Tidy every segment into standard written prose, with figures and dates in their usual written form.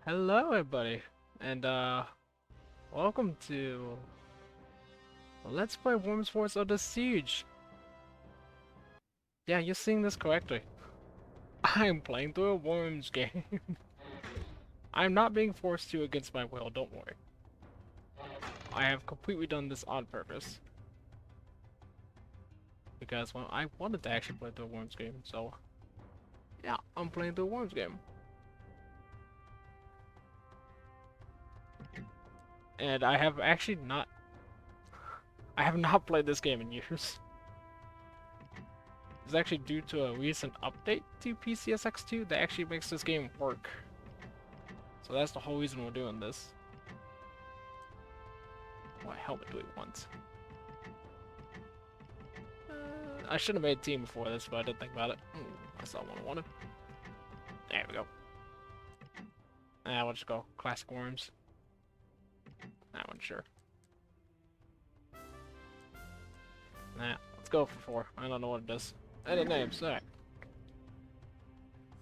Hello everybody, and welcome to Let's Play Worms Force of the Siege. Yeah, you're seeing this correctly. I'm playing through a Worms game. I'm not being forced to against my will, don't worry. I have completely done this on purpose. Because, well, I wanted to actually play through a Worms game, so... Yeah, I'm playing through a Worms game. And I have actually not... I have not played this game in years. It's actually due to a recent update to PCSX2 that actually makes this game work. So that's the whole reason we're doing this. What helmet do we want? I should have made a team before this, but I didn't think about it. That's not what I wanted. There we go. We'll just go classic worms. That one, sure. Let's go for 4. I don't know what it does. Edit names, alright.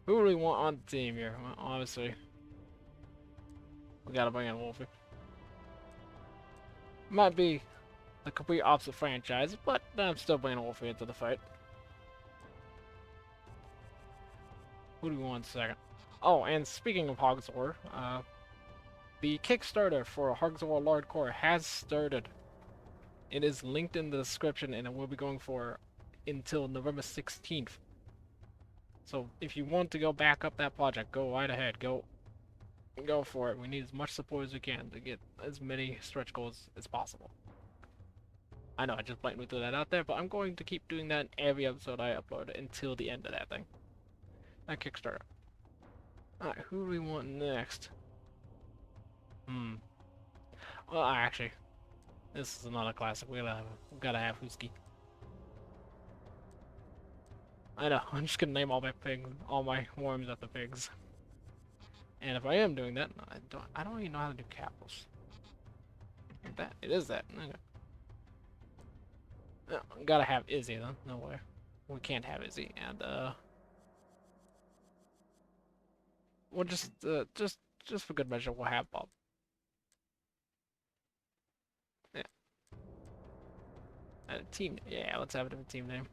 Who do we want on the team here? Well, obviously, we gotta bring in Wolfie. Might be the complete opposite franchise, but I'm still bringing Wolfie into the fight. Who do we want second? Oh, and speaking of Hogs of War, the Kickstarter for Hogs of War Lord Core has started. It is linked in the description, and it will be going for until November 16th. So if you want to go back up that project, go right ahead. Go for it. We need as much support as we can to get as many stretch goals as possible. I know I just blatantly threw that out there, but I'm going to keep doing that in every episode I upload until the end of that thing. That Kickstarter. Alright, who do we want next? Well, actually, this is another classic. We gotta have Husky. I know, I'm just gonna name all my worms after pigs. And if I am doing that, I don't even know how to do capitals. Like that, it is that. Okay. No, gotta have Izzy then. No way. We can't have Izzy, and we'll just for good measure, we'll have Bob. Yeah. And a team. Yeah, let's have a different team name.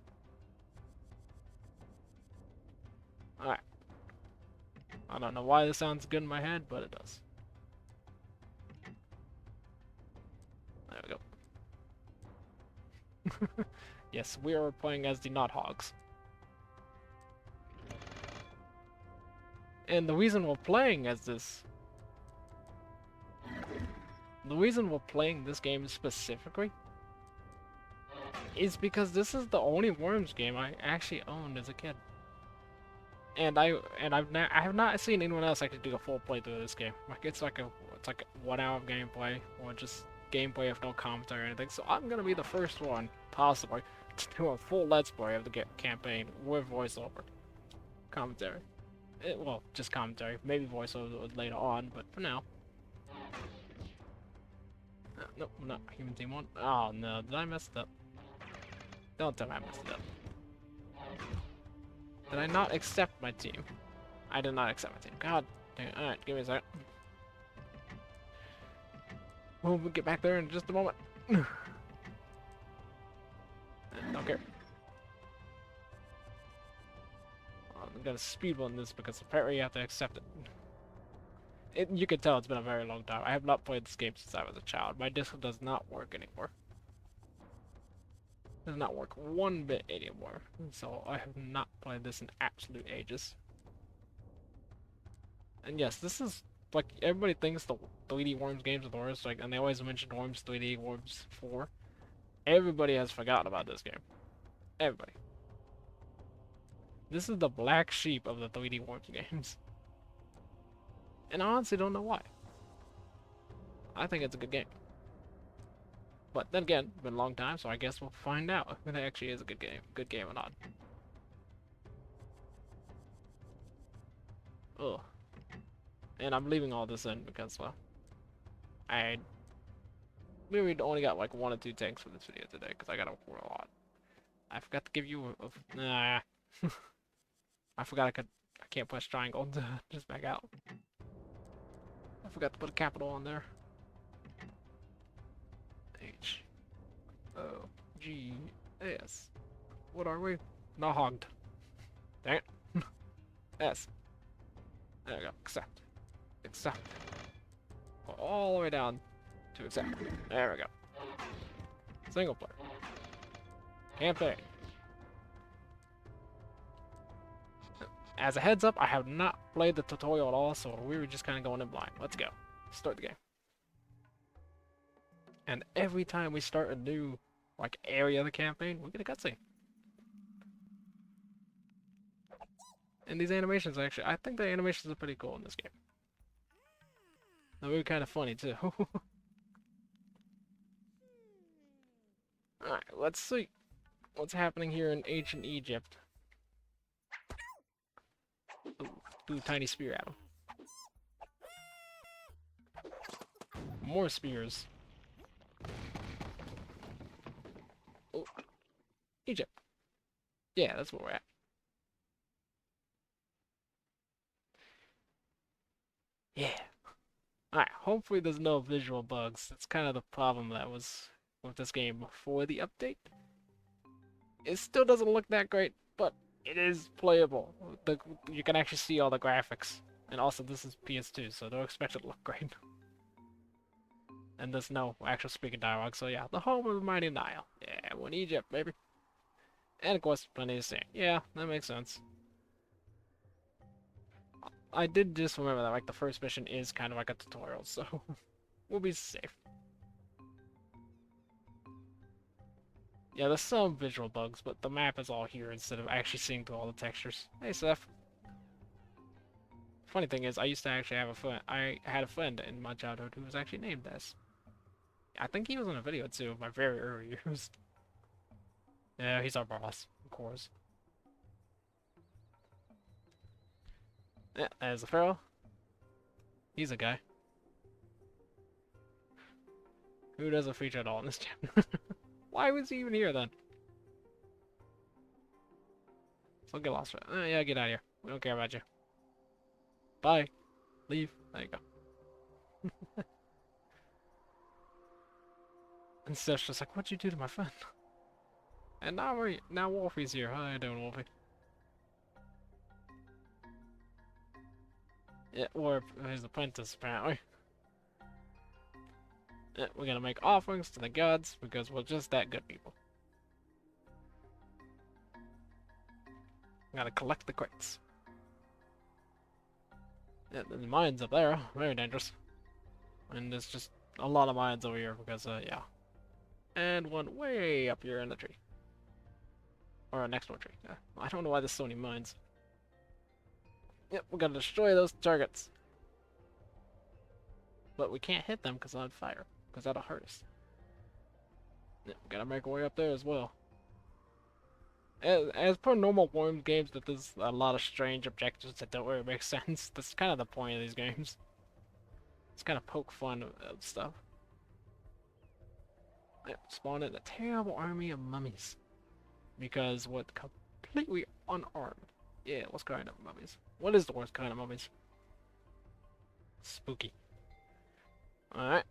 All right. I don't know why this sounds good in my head, but it does. There we go. Yes, we are playing as the Nothogs. And the reason we're playing as this... The reason we're playing this game specifically is because this is the only Worms game I actually owned as a kid. And I have not seen anyone else actually do a full playthrough of this game. Like it's like 1 hour of gameplay or just gameplay with no commentary or anything. So I'm gonna be the first one, possibly, to do a full let's play of the campaign with voiceover commentary. Well, just commentary, maybe voiceover later on, but for now. Nope, not human team 1. Oh no, did I mess it up? Don't tell me I messed it up. Did I not accept my team? I did not accept my team. God dang it. Alright, give me a second. We'll get back there in just a moment. Don't care. I'm gonna speed run this because apparently you have to accept it. You can tell it's been a very long time. I have not played this game since I was a child. My disc does not work anymore. Does not work one bit anymore. So I have not played this in absolute ages. And yes, this is like everybody thinks the 3D Worms games are the worst, like, and they always mention Worms 3D, Worms 4. Everybody has forgotten about this game. Everybody. This is the black sheep of the 3D Worms games. And I honestly don't know why. I think it's a good game. But then again, it's been a long time, so I guess we'll find out if it actually is a good game or not. Ugh. And I'm leaving all this in because, well, I literally only got like 1 or 2 tanks for this video today because I gotta record a lot. I forgot to give you nah. I forgot I can't press triangle to just back out. I forgot to put a capital on there. H O G S. What are we? Not hogged. Dang it. S. There we go. Accept. Accept. Go all the way down to accept. There we go. Single player. Campaign. As a heads up, I have not played the tutorial at all, so we were just kind of going in blind. Let's go. Start the game. And every time we start a new like area of the campaign, we get a cutscene. And these animations actually, I think the animations are pretty cool in this game. They're kind of funny too. Alright, let's see what's happening here in ancient Egypt. Ooh, do a tiny spear at him. More spears. Oh, Egypt. Yeah, that's where we're at. Yeah. Alright, hopefully there's no visual bugs. That's kind of the problem that was with this game before the update. It still doesn't look that great, but it is playable. You can actually see all the graphics. And also, this is PS2, so don't expect it to look great. And there's no actual speaking dialogue, so yeah, the home of the mighty Nile. Yeah, we're in Egypt, baby. And of course, plenty of sand. Yeah, that makes sense. I did just remember that like the first mission is kind of like a tutorial, so we'll be safe. Yeah, there's some visual bugs, but the map is all here instead of actually seeing through all the textures. Hey, Seth. Funny thing is, I used to actually have a friend. I had a friend in my childhood who was actually named this. I think he was in a video too, of my very early years. Yeah, he's our boss, of course. Yeah, there's the Pharaoh. He's a guy. Who doesn't feature at all in this chapter? Why was he even here then? So get lost. Yeah, get out of here. We don't care about you. Bye. Leave. There you go. And Steph's just like, what'd you do to my friend? And now Wolfie's here. How you doing, Wolfie? Yeah, or his apprentice, apparently. Yeah, we're gonna make offerings to the gods because we're just that good people. Gotta collect the crates. Yeah, the mines up there, very dangerous. And there's just a lot of mines over here because, yeah. And one way up here in the tree. Or next door tree. Yeah. I don't know why there's so many mines. Yep, we gotta destroy those targets. But we can't hit them because they're on fire. Because that'll hurt us. Yep, we gotta make our way up there as well. As per normal Worms games, that there's a lot of strange objectives that don't really make sense. That's kind of the point of these games. It's kind of poke fun of stuff. Yep, spawn in a terrible army of mummies. Because we're completely unarmed. Yeah, what's kind of mummies? What is the worst kind of mummies? Spooky. Alright.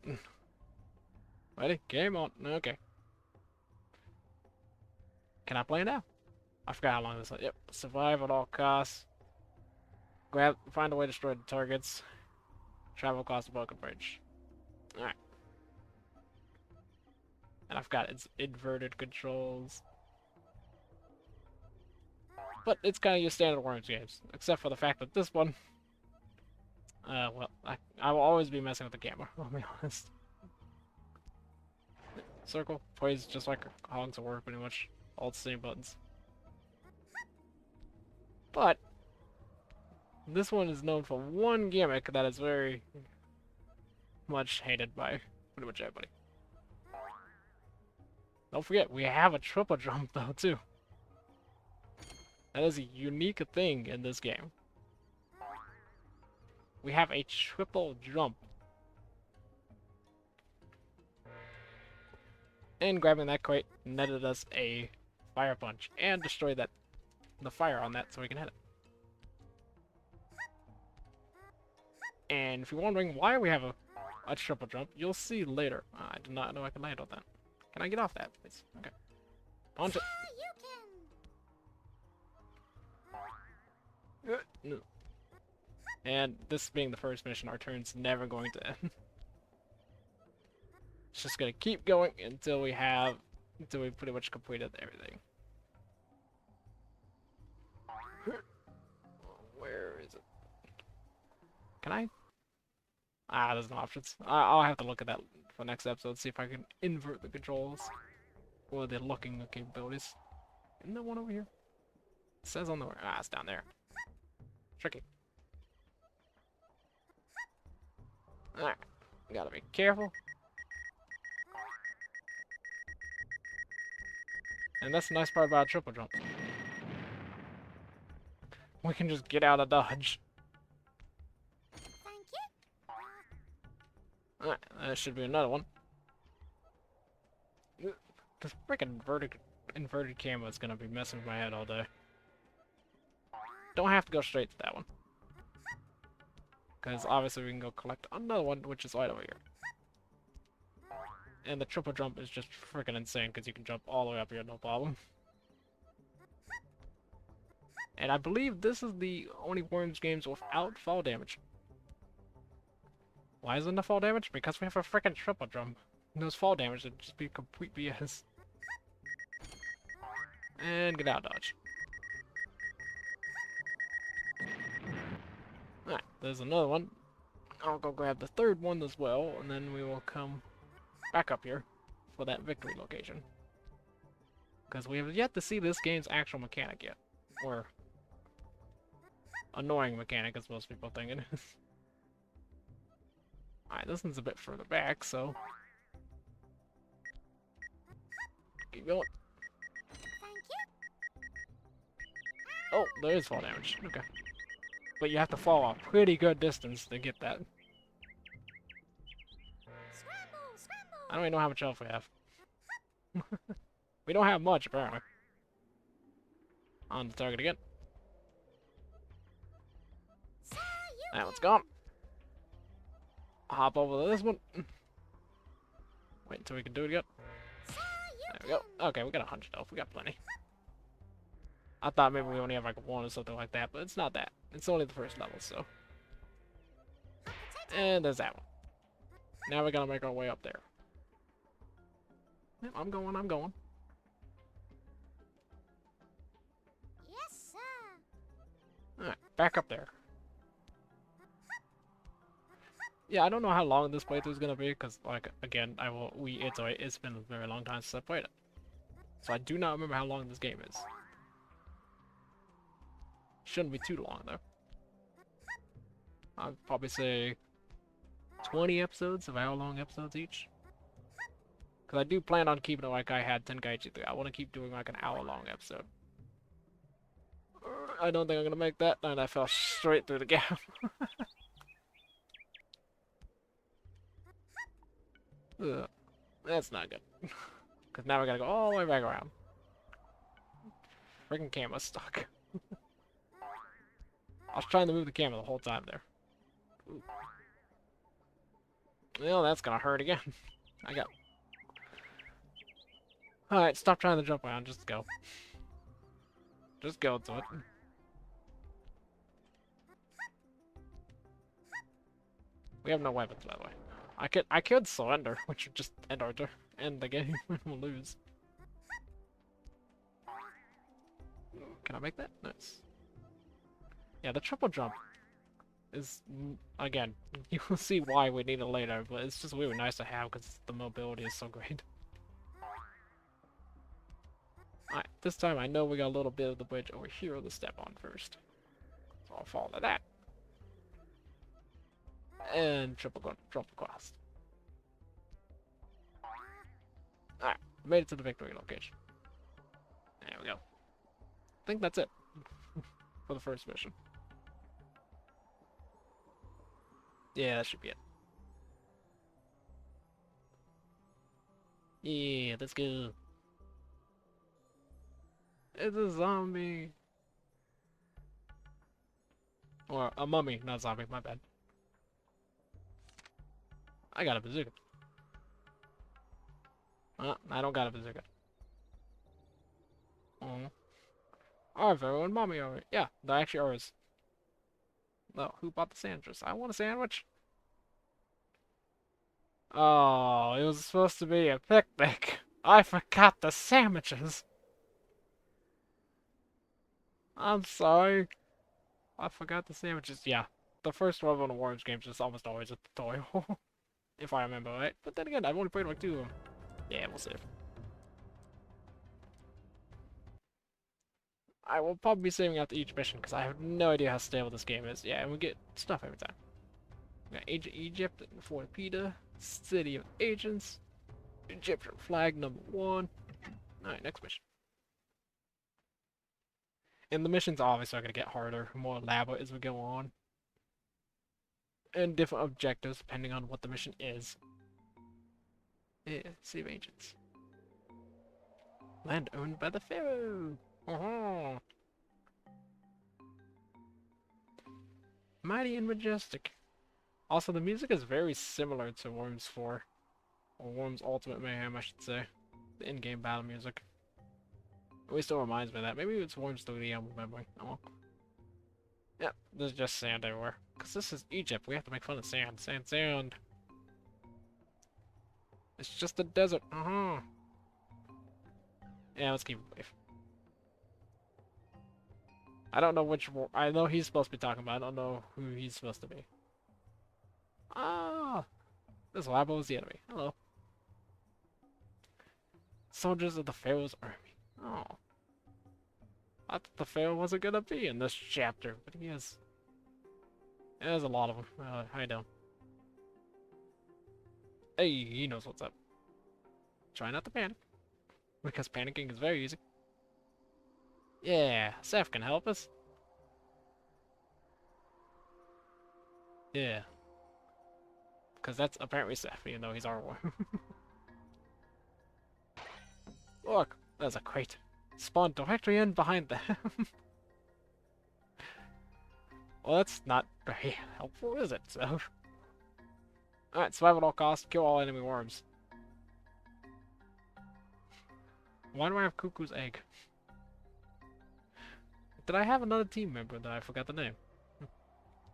Ready? Game on. Okay. Can I play now? I forgot how long this was. Yep. Survive at all costs. Find a way to destroy the targets. Travel across the broken bridge. Alright. And I've got its inverted controls. But it's kind of your standard Worms games. Except for the fact that this one... well, I will always be messing with the camera, I'll be honest. Circle plays just like Hogs of War, pretty much. All the same buttons. But this one is known for one gimmick that is very much hated by pretty much everybody. Don't forget, we have a triple jump though too. That is a unique thing in this game. We have a triple jump. And grabbing that crate netted us a fire punch and destroyed the fire on that so we can hit it. And if you're wondering why we have a triple jump, you'll see later. I did not know I could land on that. Can I get off that, please? Okay. Punch it. No. And this being the first mission, our turn's never going to end. It's just gonna keep going until we pretty much completed everything. Where is it? Can I? Ah, there's no options. I'll have to look at that for next episode, see if I can invert the controls. Or the looking capabilities. Isn't there one over here? It says on the... Ah, it's down there. Tricky. Alright. Gotta be careful. And that's the nice part about a triple jump. We can just get out of dodge. Alright, that should be another one. This freaking inverted camera is gonna be messing with my head all day. Don't have to go straight to that one. Because obviously we can go collect another one, which is right over here. And the triple jump is just freaking insane because you can jump all the way up here, no problem. And I believe this is the only Worms games without fall damage. Why isn't there fall damage? Because we have a freaking triple jump. Those fall damage would just be complete BS. And get out of dodge. Alright, there's another one. I'll go grab the third one as well, and then we will come back up here for that victory location. Because we have yet to see this game's actual mechanic yet. Or annoying mechanic, as most people think it is. Alright, this one's a bit further back, so... Keep going. Oh, there is fall damage. Okay. But you have to fall a pretty good distance to get that. I don't even know how much health we have. We don't have much, apparently. On the target again. That one's gone. Hop over to this one. Wait until we can do it again. There we go. Okay, we got 100 health. We got plenty. I thought maybe we only have like one or something like that, but it's not that. It's only the first level, so. And there's that one. Now we gotta make our way up there. Yep, I'm going. Yes, sir. Alright, back up there. Yeah, I don't know how long this playthrough is gonna be, because, like, again, I will reiterate, it's been a very long time since I played it. So I do not remember how long this game is. Shouldn't be too long, though. I'd probably say 20 episodes of hour-long episodes each. Because I do plan on keeping it like I had Tenkaichi 3. I want to keep doing like an hour-long episode. I don't think I'm going to make that, and I fell straight through the gap. Ugh, that's not good. Because now we gotta go all the way back around. Freaking camera's stuck. I was trying to move the camera the whole time there. Ooh. Well, that's gonna hurt again. I got... Alright, stop trying to jump around, just go. Just go to it. We have no weapons, by the way. I could surrender, which would just end the game and we'll lose. Can I make that? Nice. Yeah, the triple jump is, again, you will see why we need it later, but it's just really nice to have because the mobility is so great. Alright, this time I know we got a little bit of the bridge over here to step on first. So I'll follow that. And jump across. Alright, made it to the victory location. There we go. I think that's it for the first mission. Yeah, that should be it. Yeah, let's go. It's a zombie. Or a mummy, not zombie, my bad. I got a bazooka. I don't got a bazooka. Oh. Alright, everyone, mommy over. Yeah, they're actually ours. No, who bought the sandwiches? I want a sandwich. Oh, it was supposed to be a picnic. I forgot the sandwiches. I'm sorry. I forgot the sandwiches. Yeah, the first one on the Worms games is almost always a tutorial, if I remember right. But then again, I've only played like 2 of them. Yeah, we'll see. I will probably be saving after each mission because I have no idea how stable this game is. Yeah, and we get stuff every time. We got Ancient Egypt, Fort Pita, City of Agents, Egyptian flag #1. Alright, next mission. And the missions obviously are going to get harder, more elaborate as we go on. And different objectives depending on what the mission is. Yeah, City of Agents. Land owned by the Pharaoh. Uh-huh. Mighty and majestic. Also, the music is very similar to Worms 4. Or Worms Ultimate Mayhem, I should say. The in-game battle music. It still reminds me of that. Maybe it's Worms 3D I'm remembering. Oh well. Yep, there's just sand everywhere. Because this is Egypt, we have to make fun of sand. Sand, sand. It's just a desert. Uh-huh. Yeah, let's keep it brief. I don't know which... I know he's supposed to be talking about. I don't know who he's supposed to be. Ah! This Labo is the enemy. Hello. Soldiers of the Pharaoh's army. Oh. I thought the Pharaoh wasn't gonna be in this chapter, but he is. There's a lot of them. How you doing? Hey, he knows what's up. Try not to panic. Because panicking is very easy. Yeah, Seth can help us. Yeah. Because that's apparently Seth, even though he's our war. Look, there's a crate. Spawned directly in behind them. Well, that's not very helpful, is it? So, alright, survive at all costs, kill all enemy worms. Why do I have Cuckoo's egg? Did I have another team member that I forgot the name?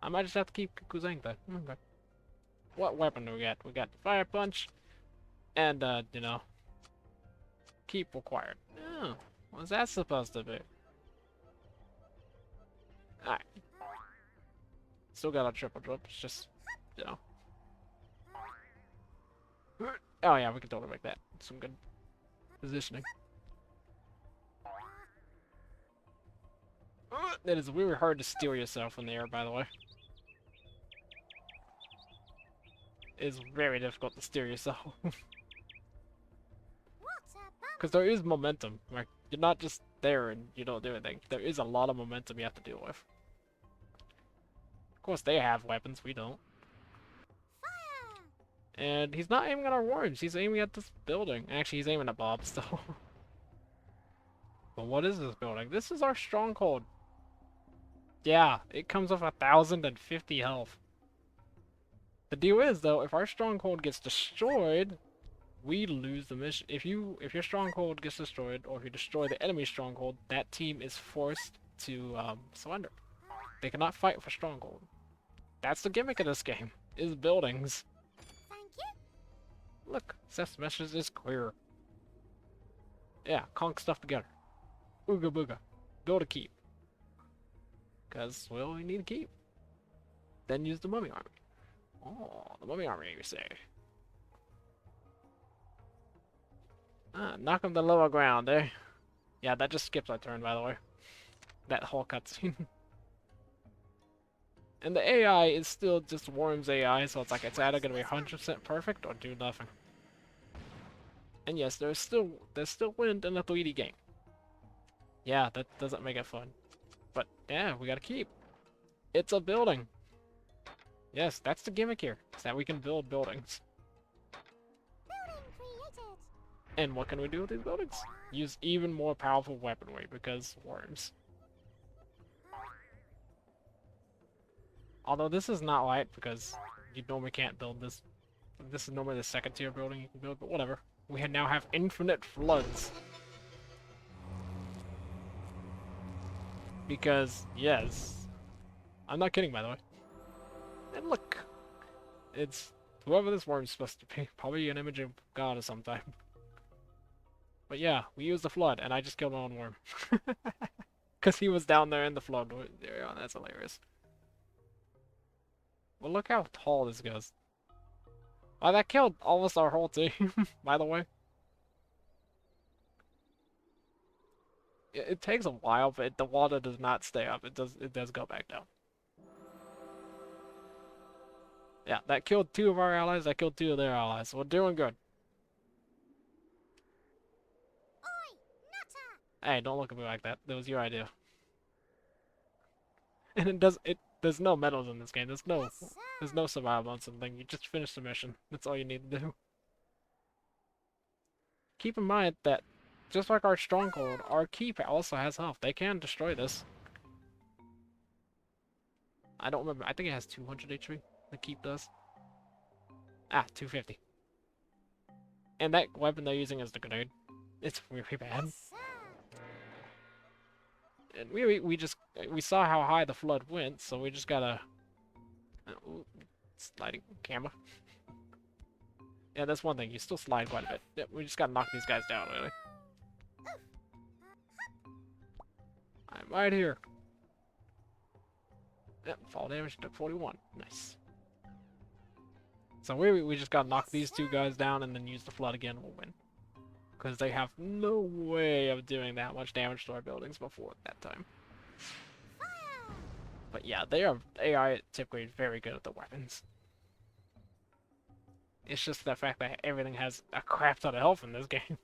I might just have to keep Cuckoo's egg then. Okay. What weapon do we got? We got Fire Punch, and, you know, keep required. Oh, what's that supposed to be? Alright. Still got a triple jump, it's just, you know. Oh yeah, we can totally make that. Some good positioning. It is really hard to steer yourself in the air, by the way. It is very difficult to steer yourself. Because there is momentum. Like, you're not just there and you don't do anything. There is a lot of momentum you have to deal with. Of course, they have weapons, we don't. And he's not aiming at our worms, he's aiming at this building. Actually, he's aiming at Bob still. But what is this building? This is our stronghold. Yeah, it comes with 1,050 health. The deal is, though, if our stronghold gets destroyed, we lose the mission. If your stronghold gets destroyed, or if you destroy the enemy stronghold, that team is forced to surrender. They cannot fight for stronghold. That's the gimmick of this game, is buildings. Thank you. Look, Seth's message is clear. Yeah, conk stuff together. Ooga booga. Build a keep. Because, well, we need a keep. Then use the mummy army. Oh, the mummy army, you say. Knock on the lower ground, eh? Yeah, that just skips our turn, by the way. That whole cutscene. And the AI is still just Worms AI, so it's like it's either gonna be 100% perfect or do nothing. And yes, there's still wind in a 3D game. Yeah, that doesn't make it fun. But yeah, we gotta keep. It's a building. Yes, that's the gimmick here. Is that we can build buildings. Building created. And what can we do with these buildings? Use even more powerful weaponry because worms. Although this is not right because you normally can't build this This is normally the second tier building you can build, but whatever. We now have infinite floods. Because, yes. I'm not kidding, by the way. And look! It's whoever this worm's supposed to be. Probably an image of God of some type. But yeah, we used the flood, and I just killed my own worm. Because he was down there in the flood. Yeah, that's hilarious. Well, look how tall this goes. Oh, that killed almost our whole team, by the way. It takes a while, but the water does not stay up. It does go back down. Yeah, that killed 2 of our allies, that killed 2 of their allies. So we're doing good. Oi, nutter! Hey, don't look at me like that. That was your idea. And there's no medals in this game. Yes, There's sir. no survival on something. You just finish the mission. That's all you need to do. Keep in mind that, just like our stronghold, our keep also has health. They can destroy this. I don't remember. I think it has 200 HP. The keep does. Ah, 250. And that weapon they're using is the grenade. It's really bad. Yes, sir. And we saw how high the flood went, so we just gotta ooh, sliding camera. Yeah, that's one thing. You still slide quite a bit. Yeah, we just gotta knock these guys down, really. I'm right here. Yep, fall damage took 41. Nice. So we just gotta knock these 2 guys down and then use the flood again. We'll win. Because they have no way of doing that much damage to our buildings before that time. Fire! But yeah, AI typically very good at the weapons. It's just the fact that everything has a crap ton of health in this game.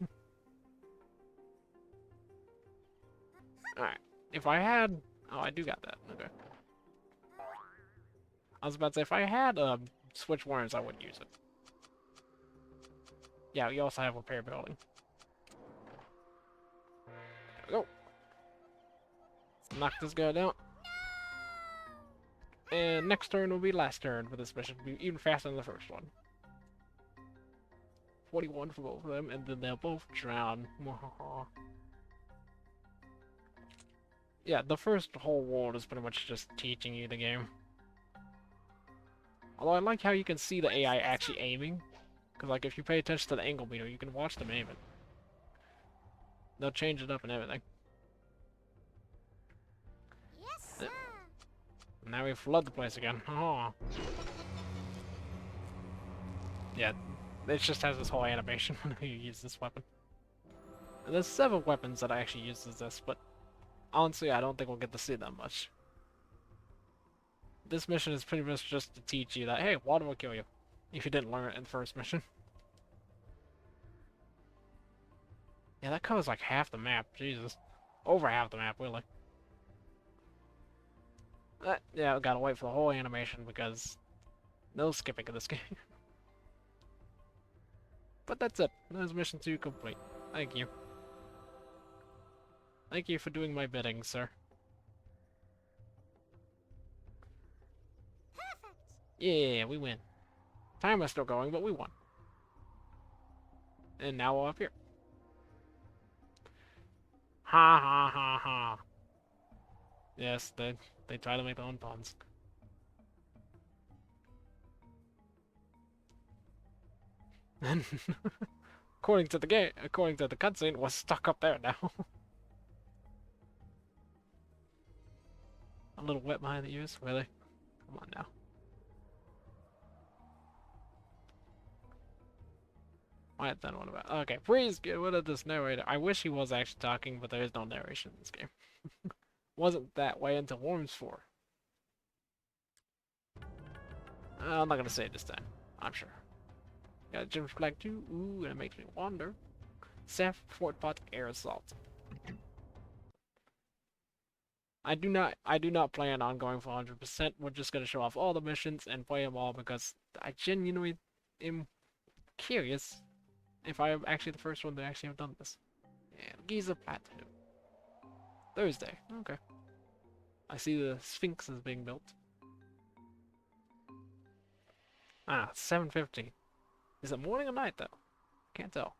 Alright, if I had... Oh, I do got that. Okay. I was about to say, if I had switch worms, I would use it. Yeah, we also have repair building. There we go. Let's knock this guy down. And next turn will be last turn for this mission. It'll be even faster than the first one. 41 for both of them, and then they'll both drown. Yeah, the first whole world is pretty much just teaching you the game. Although I like how you can see the AI actually aiming. Because like if you pay attention to the angle meter, you can watch them aiming. They'll change it up and everything. Yes, sir. Now we flood the place again. Oh. Yeah, it just has this whole animation when you use this weapon. And there's 7 weapons that I actually use as this, but honestly, I don't think we'll get to see them much. This mission is pretty much just to teach you that, hey, water will kill you. If you didn't learn it in the first mission. Yeah, that covers like half the map. Jesus. Over half the map, really. Yeah, we gotta wait for the whole animation because no skipping in this game. But that's it. That's mission 2 complete. Thank you. Thank you for doing my bidding, sir. Perfect. Yeah, we win. Time is still going, but we won. And now we're up here. Ha ha ha ha. Yes, they try to make their own puns. And according to the game, according to the cutscene, we're stuck up there now. A little wet behind the ears, really? Come on now. Why then what about? Okay, please get rid of this narrator. I wish he was actually talking, but there is no narration in this game. Wasn't that way until Worms 4. I'm not gonna say it this time. I'm sure. Got a Jim's Flag 2. Ooh, and it makes me wonder. Seth Fort Pot Air Assault. I do not plan on going for 100%. We're just gonna show off all the missions and play them all because I genuinely am curious if I am actually the first one to actually have done this. And Giza Plateau. Thursday. Okay. I see the Sphinx is being built. Ah, 750. Is it morning or night though? Can't tell.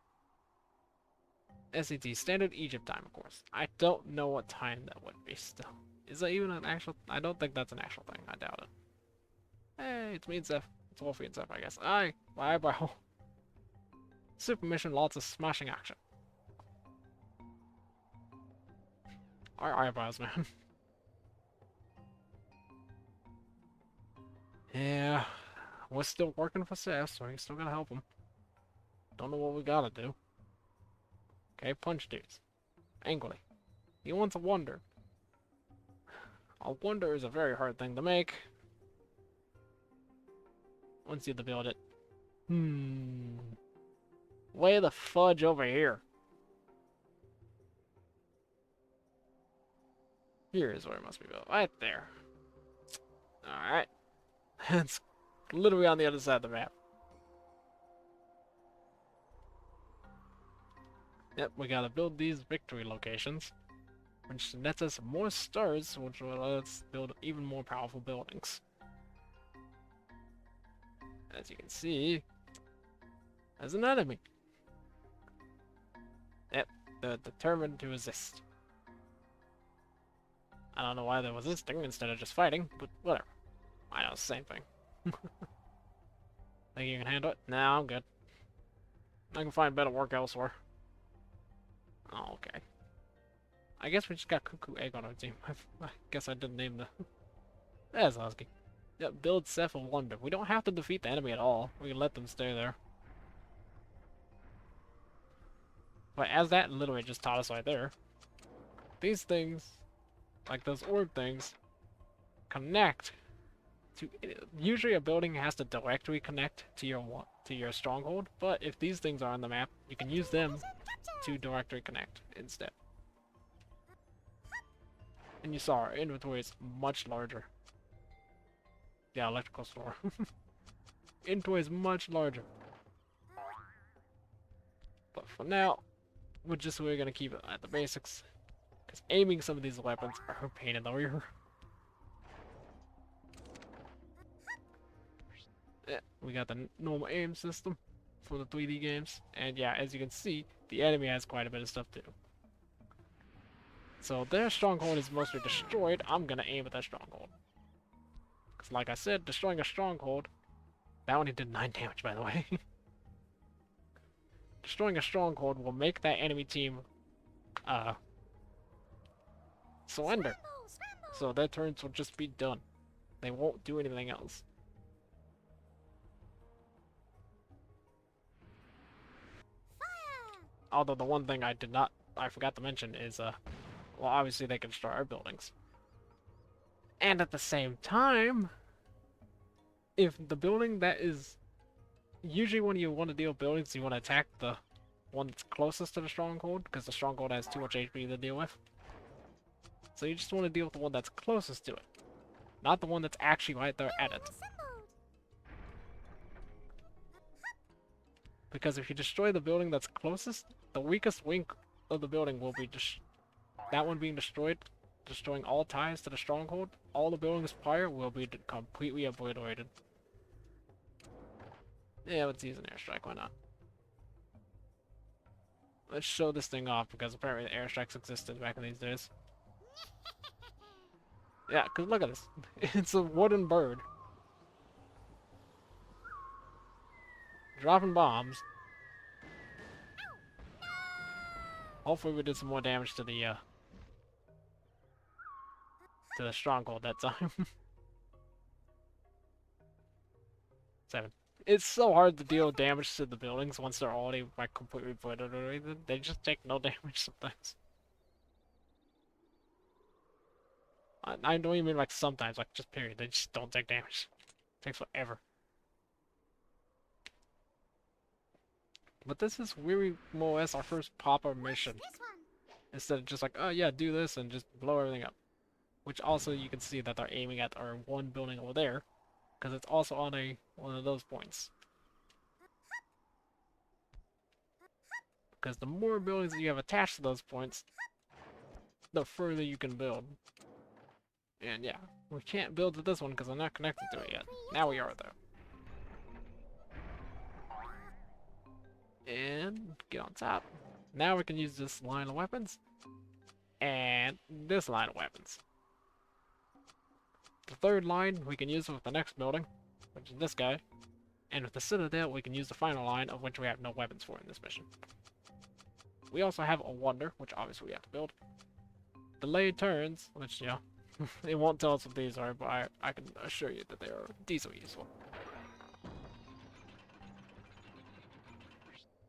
SET, standard Egypt time, of course. I don't know what time that would be still. Is that even an actual... I don't think that's an actual thing. I doubt it. Hey, it's me and Zeph. It's Wolfie and Zeph, I guess. Aye, my eyebrow. Super mission, lots of smashing action. Our eyebrows, man. Yeah, we're still working for Seth, so you still gotta help him. Don't know what we gotta do. Okay, punch dudes. Angrily. He wants a wonder. A wonder is a very hard thing to make. Once you have to build it. Way the fudge over here. Here is where it must be built. Right there. Alright. It's literally on the other side of the map. Yep, we gotta build these victory locations, which nets us more stars, which will let us build even more powerful buildings. As you can see, there's an enemy. Yep, they're determined to resist. I don't know why they're resisting instead of just fighting, but whatever. I know, same thing. Think you can handle it? Nah, I'm good. I can find better work elsewhere. Oh, okay. I guess we just got Cuckoo Egg on our team. I guess I didn't name the... There's Husky. Yep, build Seth of Wonder. We don't have to defeat the enemy at all. We can let them stay there. But as that literally just taught us right there, these things, like those orb things, connect to... Usually a building has to directly connect to your stronghold, but if these things are on the map, you can use them to directly connect instead. And you saw our inventory is much larger. Yeah, electrical store. Inventory is much larger. But for now, we're gonna keep it at the basics. Because aiming some of these weapons are a pain in the rear. Yeah, we got the normal aim system for the 3D games. And yeah, as you can see, the enemy has quite a bit of stuff too. So their stronghold is mostly destroyed. I'm gonna aim at that stronghold. Because like I said, destroying a stronghold... That only did 9 damage, by the way. Destroying a stronghold will make that enemy team... surrender. So their turns will just be done. They won't do anything else. Although the one thing I forgot to mention is, well, obviously they can destroy our buildings. And at the same time, if the building that is... Usually when you want to deal with buildings, you want to attack the one that's closest to the stronghold, because the stronghold has too much HP to deal with. So you just want to deal with the one that's closest to it. Not the one that's actually right there at it. Because if you destroy the building that's closest, the weakest wing of the building will be just that one being destroyed, destroying all ties to the stronghold. All the buildings prior will be completely obliterated. Yeah, let's use an airstrike, why not? Let's show this thing off, because apparently the airstrikes existed back in these days. Yeah, because look at this. It's a wooden bird. Dropping bombs. Hopefully we did some more damage to the stronghold that time. 7. It's so hard to deal damage to the buildings once they're already like completely obliterated. They just take no damage sometimes. I don't even mean like sometimes, like just period. They just don't take damage. It takes forever. But this is really more or less our first proper mission. Instead of just like, oh yeah, do this and just blow everything up. Which also you can see that they're aiming at our one building over there. Because it's also on one of those points. Because the more buildings that you have attached to those points, the further you can build. And yeah, we can't build to this one because I'm not connected to it yet. Now we are though. one, get on top. Now we can use this line of weapons and this line of weapons. The third line we can use with the next building, which is this guy. And with the Citadel, we can use the final line, of which we have no weapons for in this mission. We also have a Wonder, which obviously we have to build. Delayed turns, which, yeah, it won't tell us what these are, but I can assure you that they are decently useful.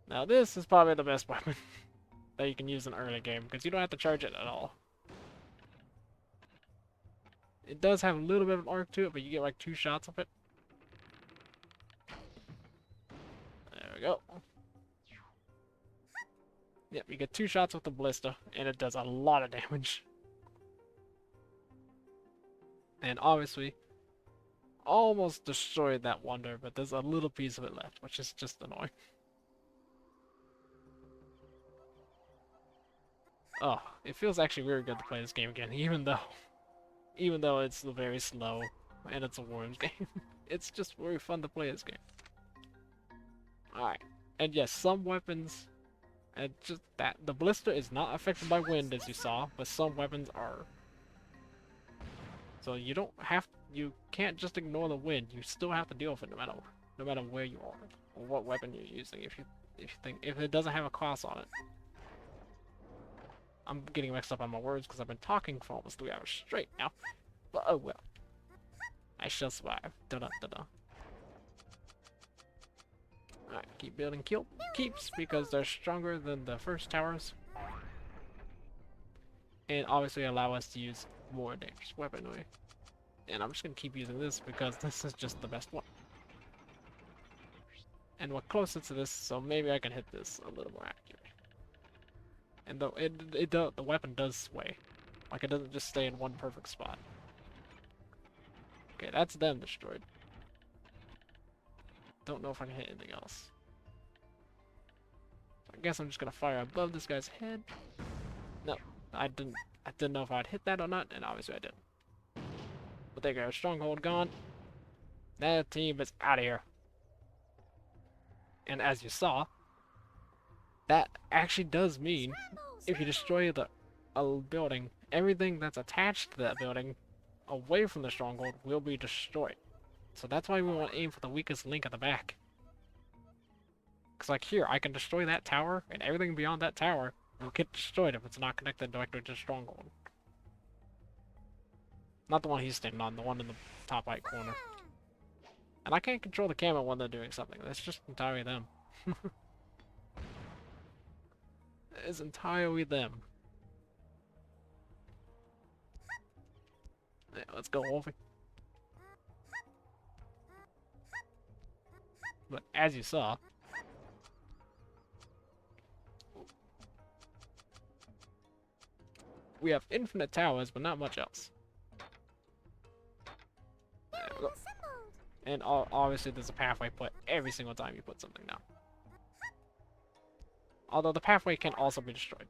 Now this is probably the best weapon that you can use in early game, because you don't have to charge it at all. It does have a little bit of an arc to it, but you get like 2 shots of it. There we go. Yep, you get 2 shots with the ballista, and it does a lot of damage. And obviously, almost destroyed that Wonder, but there's a little piece of it left, which is just annoying. Oh, it feels actually really good to play this game again, even though it's very slow and it's a Worms game. It's just very fun to play this game. Alright, and yes, some weapons, and just that, the ballista is not affected by wind as you saw, but some weapons are. So you can't just ignore the wind, you still have to deal with it no matter where you are, or what weapon you're using, if it doesn't have a class on it. I'm getting mixed up on my words because I've been talking for almost 3 hours straight now. But oh well. I shall survive. Da-da-da-da. Alright, keep building keeps because they're stronger than the first towers. And obviously allow us to use more dangerous weaponry. And I'm just going to keep using this because this is just the best one. And we're closer to this, so maybe I can hit this a little more accurate. And though the weapon does sway. Like, it doesn't just stay in one perfect spot. Okay, that's them destroyed. Don't know if I can hit anything else. So I guess I'm just gonna fire above this guy's head. No, I didn't know if I'd hit that or not, and obviously I didn't. But there you go, stronghold gone. That team is out of here. And as you saw, that actually does mean if you destroy a building, everything that's attached to that building away from the stronghold will be destroyed. So that's why we want to aim for the weakest link at the back. Because like here, I can destroy that tower, and everything beyond that tower will get destroyed if it's not connected directly to the stronghold. Not the one he's standing on, the one in the top right corner. And I can't control the camera when they're doing something. That's just entirely them. It's entirely them. Yeah, let's go, Wolfie. But as you saw, we have infinite towers, but not much else. There we go. And obviously there's a pathway put every single time you put something down. Although the pathway can also be destroyed.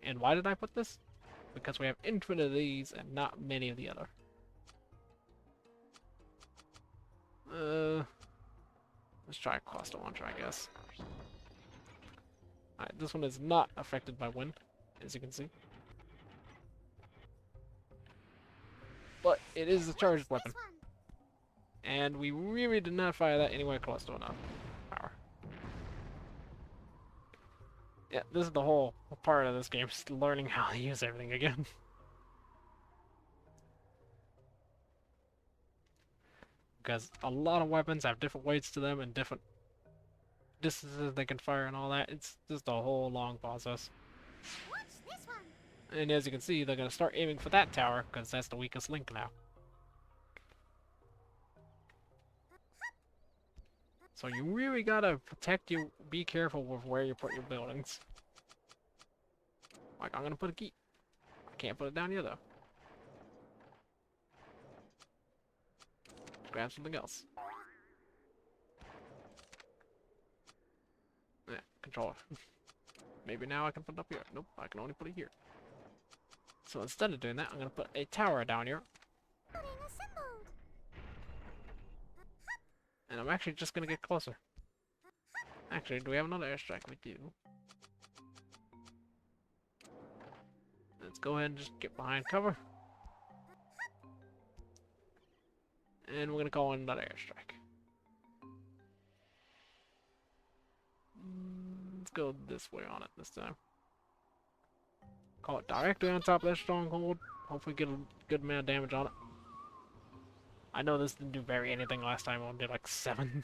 And why did I put this? Because we have infinite of these and not many of the other. Let's try a cluster launcher, I guess. Alright, this one is not affected by wind, as you can see. But it is a charged weapon. And we really did not fire that anywhere close to enough power. Yeah, this is the whole part of this game, just learning how to use everything again. Because a lot of weapons have different weights to them and different distances they can fire and all that. It's just a whole long process. Watch this one. And as you can see, they're going to start aiming for that tower, because that's the weakest link now. So you really gotta be careful with where you put your buildings. Like, I'm gonna put a key. I can't put it down here though. Grab something else. Yeah, controller. Maybe now I can put it up here. Nope, I can only put it here. So instead of doing that, I'm gonna put a tower down here. And I'm actually just gonna get closer. Actually, do we have another airstrike? We do. Let's go ahead and just get behind cover. And we're gonna call in another airstrike. Let's go this way on it this time. Call it directly on top of that stronghold. Hopefully get a good amount of damage on it. I know this didn't do very anything last time. I only did like 7.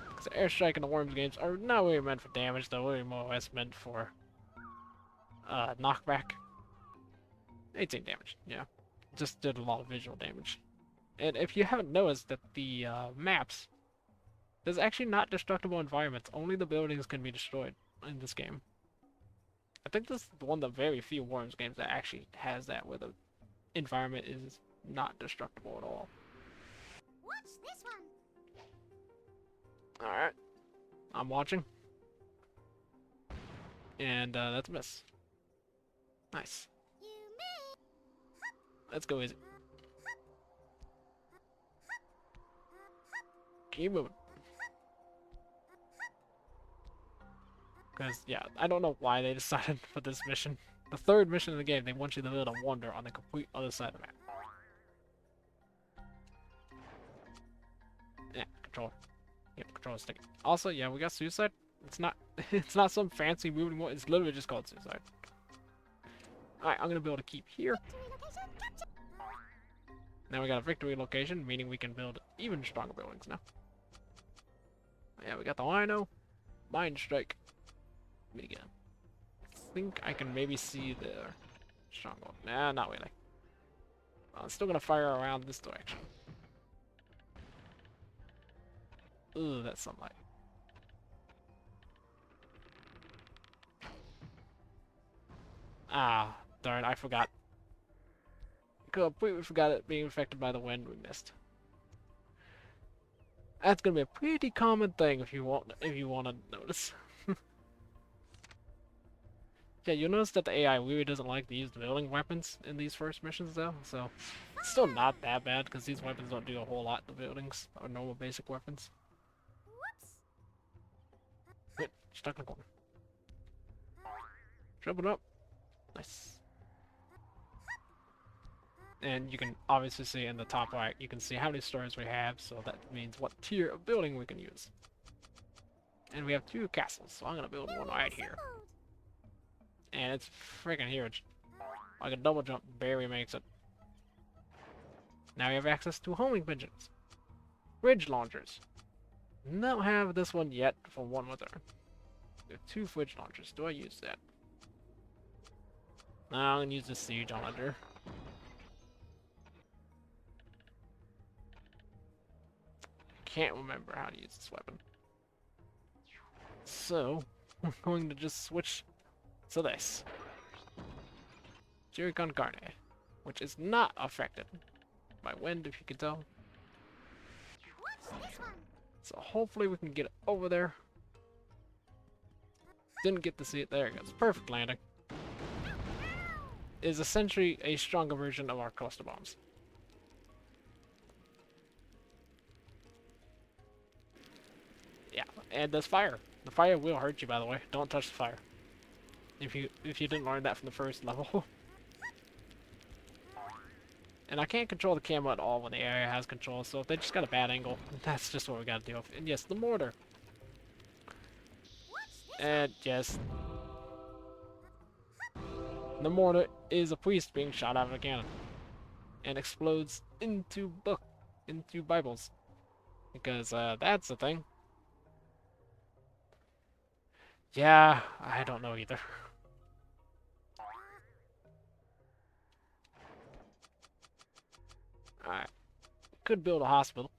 Because the airstrike and the Worms games are not really meant for damage, though. Really more or less meant for knockback. 18 damage, yeah. Just did a lot of visual damage. And if you haven't noticed that the maps, there's actually not destructible environments. Only the buildings can be destroyed in this game. I think this is one of the very few Worms games that actually has that, where the environment is not destructible at all. Watch this one. Alright. I'm watching. And that's a miss. Nice. You may. Let's go easy. Keep moving. Because, yeah, I don't know why they decided for this mission. The third mission in the game, they want you to build a wonder on the complete other side of the map. Yeah, controller. Yep, controller stick. Also, yeah, we got suicide. It's not it's not some fancy move anymore. It's literally just called suicide. Alright, I'm gonna be able to keep here. Victory location captured. Now we got a victory location, meaning we can build even stronger buildings now. Yeah, we got the Rhino. Mind Strike. Minigun. I think I can maybe see the stronghold. Nah, not really. I'm still gonna fire around this direction. Ooh, that's sunlight. Ah, darn, I forgot. Completely forgot it being affected by the wind. We missed. That's gonna be a pretty common thing if you want to notice. Yeah, you'll notice that the AI really doesn't like to use the building weapons in these first missions though, so it's still not that bad because these weapons don't do a whole lot to buildings or normal basic weapons. Whoops. Wait, stuck in the corner. Jump it up. Nice. And you can obviously see in the top right, you can see how many stories we have, so that means what tier of building we can use. And we have 2 castles, so I'm gonna build one right here. Assembled. And it's freaking huge. Like a double jump barely makes it. Now we have access to homing pigeons. Fridge launchers. Don't have this one yet for one with her. We have 2 fridge launchers. Do I use that? No, I'm gonna use the siege launcher. Can't remember how to use this weapon. So, we're going to just switch to this. Jerry Con Carne, which is not affected by wind, if you can tell. Watch this one. So hopefully we can get it over there. Didn't get to see it. There it goes. Perfect landing. Is essentially a stronger version of our cluster bombs. Yeah, and there's fire. The fire will hurt you, by the way. Don't touch the fire. If you didn't learn that from the first level. And I can't control the camera at all when the area has control, so if they just got a bad angle, that's just what we gotta deal with. And yes, the mortar. Watch this. And yes, the mortar is a priest being shot out of a cannon. And explodes into Bibles. Because that's the thing. Yeah, I don't know either. Alright. Could build a hospital.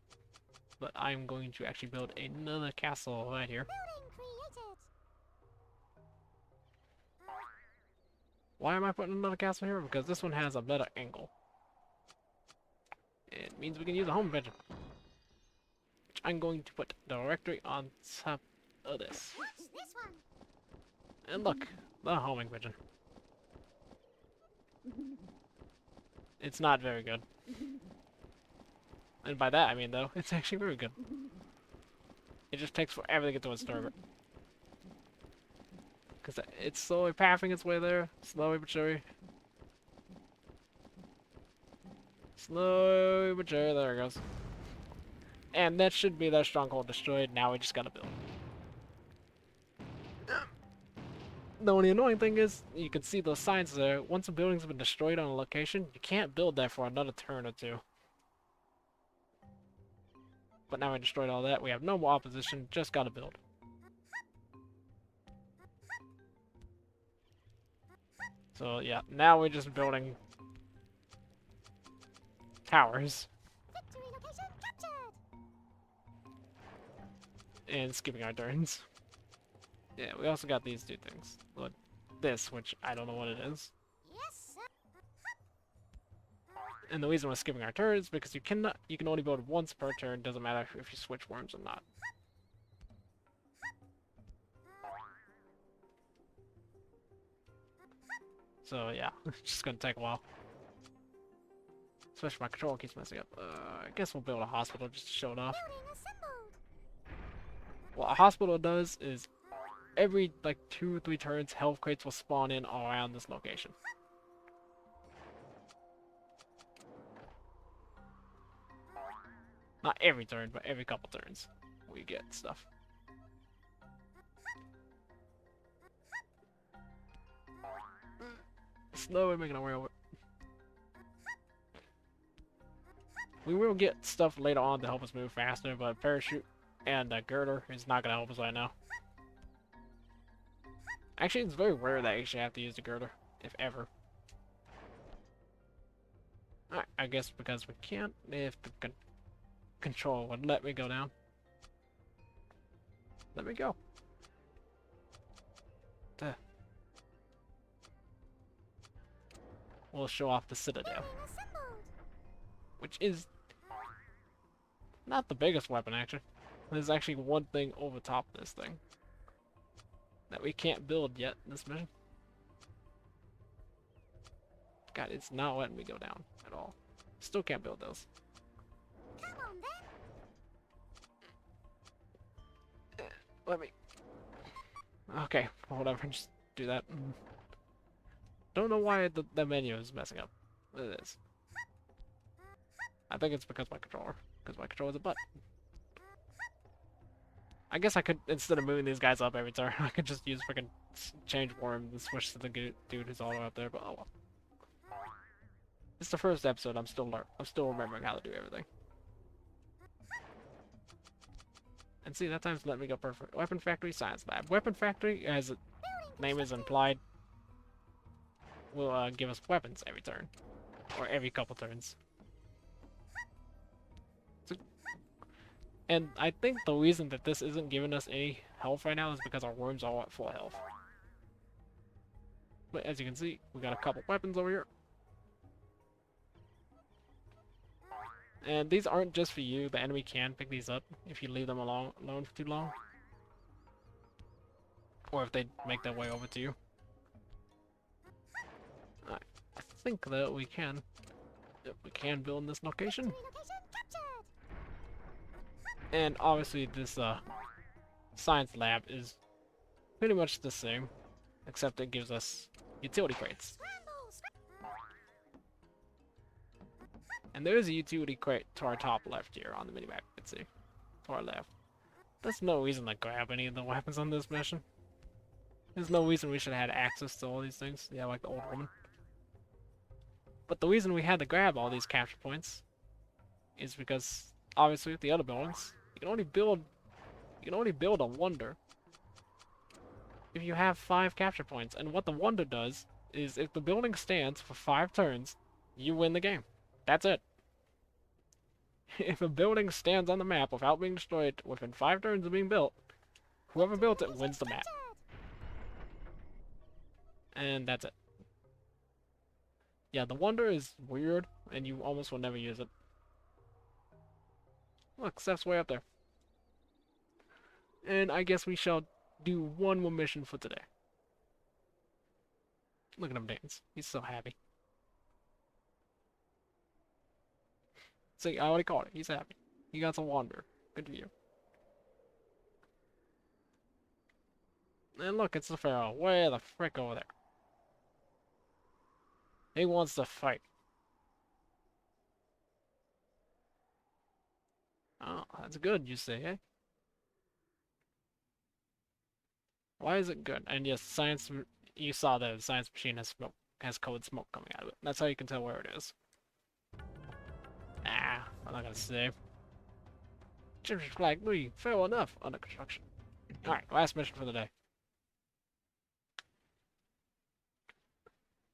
But I'm going to actually build another castle right here. Building created. Why am I putting another castle here? Because this one has a better angle. It means we can use a home pigeon. Which I'm going to put directly on top of this. Watch this one. And look, the homing pigeon. It's not very good. And by that I mean, though, it's actually very good. It just takes forever to get to its target. Because it's slowly pathing its way there. Slowly but surely. Slowly but surely. There it goes. And that should be their stronghold destroyed. Now we just gotta build. The only annoying thing is, you can see those signs there. Once a building's been destroyed on a location, you can't build there for another turn or two. But now we destroyed all that. We have no more opposition. Just gotta build. So yeah, now we're just building towers Victory location captured. and skipping our turns. Yeah, we also got these two things. Look, this, which I don't know what it is. Yes, sir. And the reason we're skipping our turns is because you can only build once per turn. Doesn't matter if you switch worms or not. So yeah, it's just gonna take a while. Especially my controller keeps messing up. I guess we'll build a hospital just to show it off. Building assembled. What a hospital does is every like 2 or 3 turns, health crates will spawn in all around this location. Not every turn, but every couple turns we get stuff. Slowly making our way over. We will get stuff later on to help us move faster, but parachute and girder is not gonna help us right now. Actually, it's very rare that you actually have to use the girder, if ever. Alright, I guess because we can't, if the control would let me go down. Let me go. Duh. We'll show off the Citadel, Building assembled. which is not the biggest weapon, actually. There's actually one thing over top of this thing that we can't build yet in this mission. God, it's not letting me go down at all. Still can't build those. Come on then. Let me... Okay, whatever, just do that. Don't know why the menu is messing up. It is. I think it's because my controller's a butt. I guess I could, instead of moving these guys up every turn, I could just use freaking change worm and switch to the dude who's all the way up there, but oh well. It's the first episode, I'm still remembering how to do everything. And see, that time's letting me go perfect. Weapon Factory, Science Lab. Weapon Factory, as the name is implied, will give us weapons every turn. Or every couple turns. And I think the reason that this isn't giving us any health right now is because our worms are all at full health. But as you can see, we got a couple weapons over here. And these aren't just for you, the enemy can pick these up if you leave them alone for too long. Or if they make their way over to you. I think that we can. Yep, we can build in this location. Victory location captured. And obviously this science lab is pretty much the same, except it gives us utility crates. Scramble. And there is a utility crate to our top left here on the minimap, you can see. To our left. There's no reason to grab any of the weapons on this mission. There's no reason we should have had access to all these things. Yeah, like the old woman. But the reason we had to grab all these capture points is because, obviously, with the other buildings, you can only build a wonder if you have 5 capture points. And what the wonder does is, if the building stands for 5 turns, you win the game. That's it. If a building stands on the map without being destroyed within 5 turns of being built, whoever built it wins the map. And that's it. Yeah, the wonder is weird, and you almost will never use it. Look, Steph's way up there. And I guess we shall do one more mission for today. Look at him dance. He's so happy. See, I already called it. He's happy. He got some wander. Good for you. And look, it's the Pharaoh. Way the frick over there. He wants to fight. Oh, that's good, you say, eh? Why is it good? And yes, science. You saw that the science machine has smoke, has code smoke coming out of it. That's how you can tell where it is. Ah, I'm not gonna save. Egyptian flag, we fair enough under construction. All right, last mission for the day.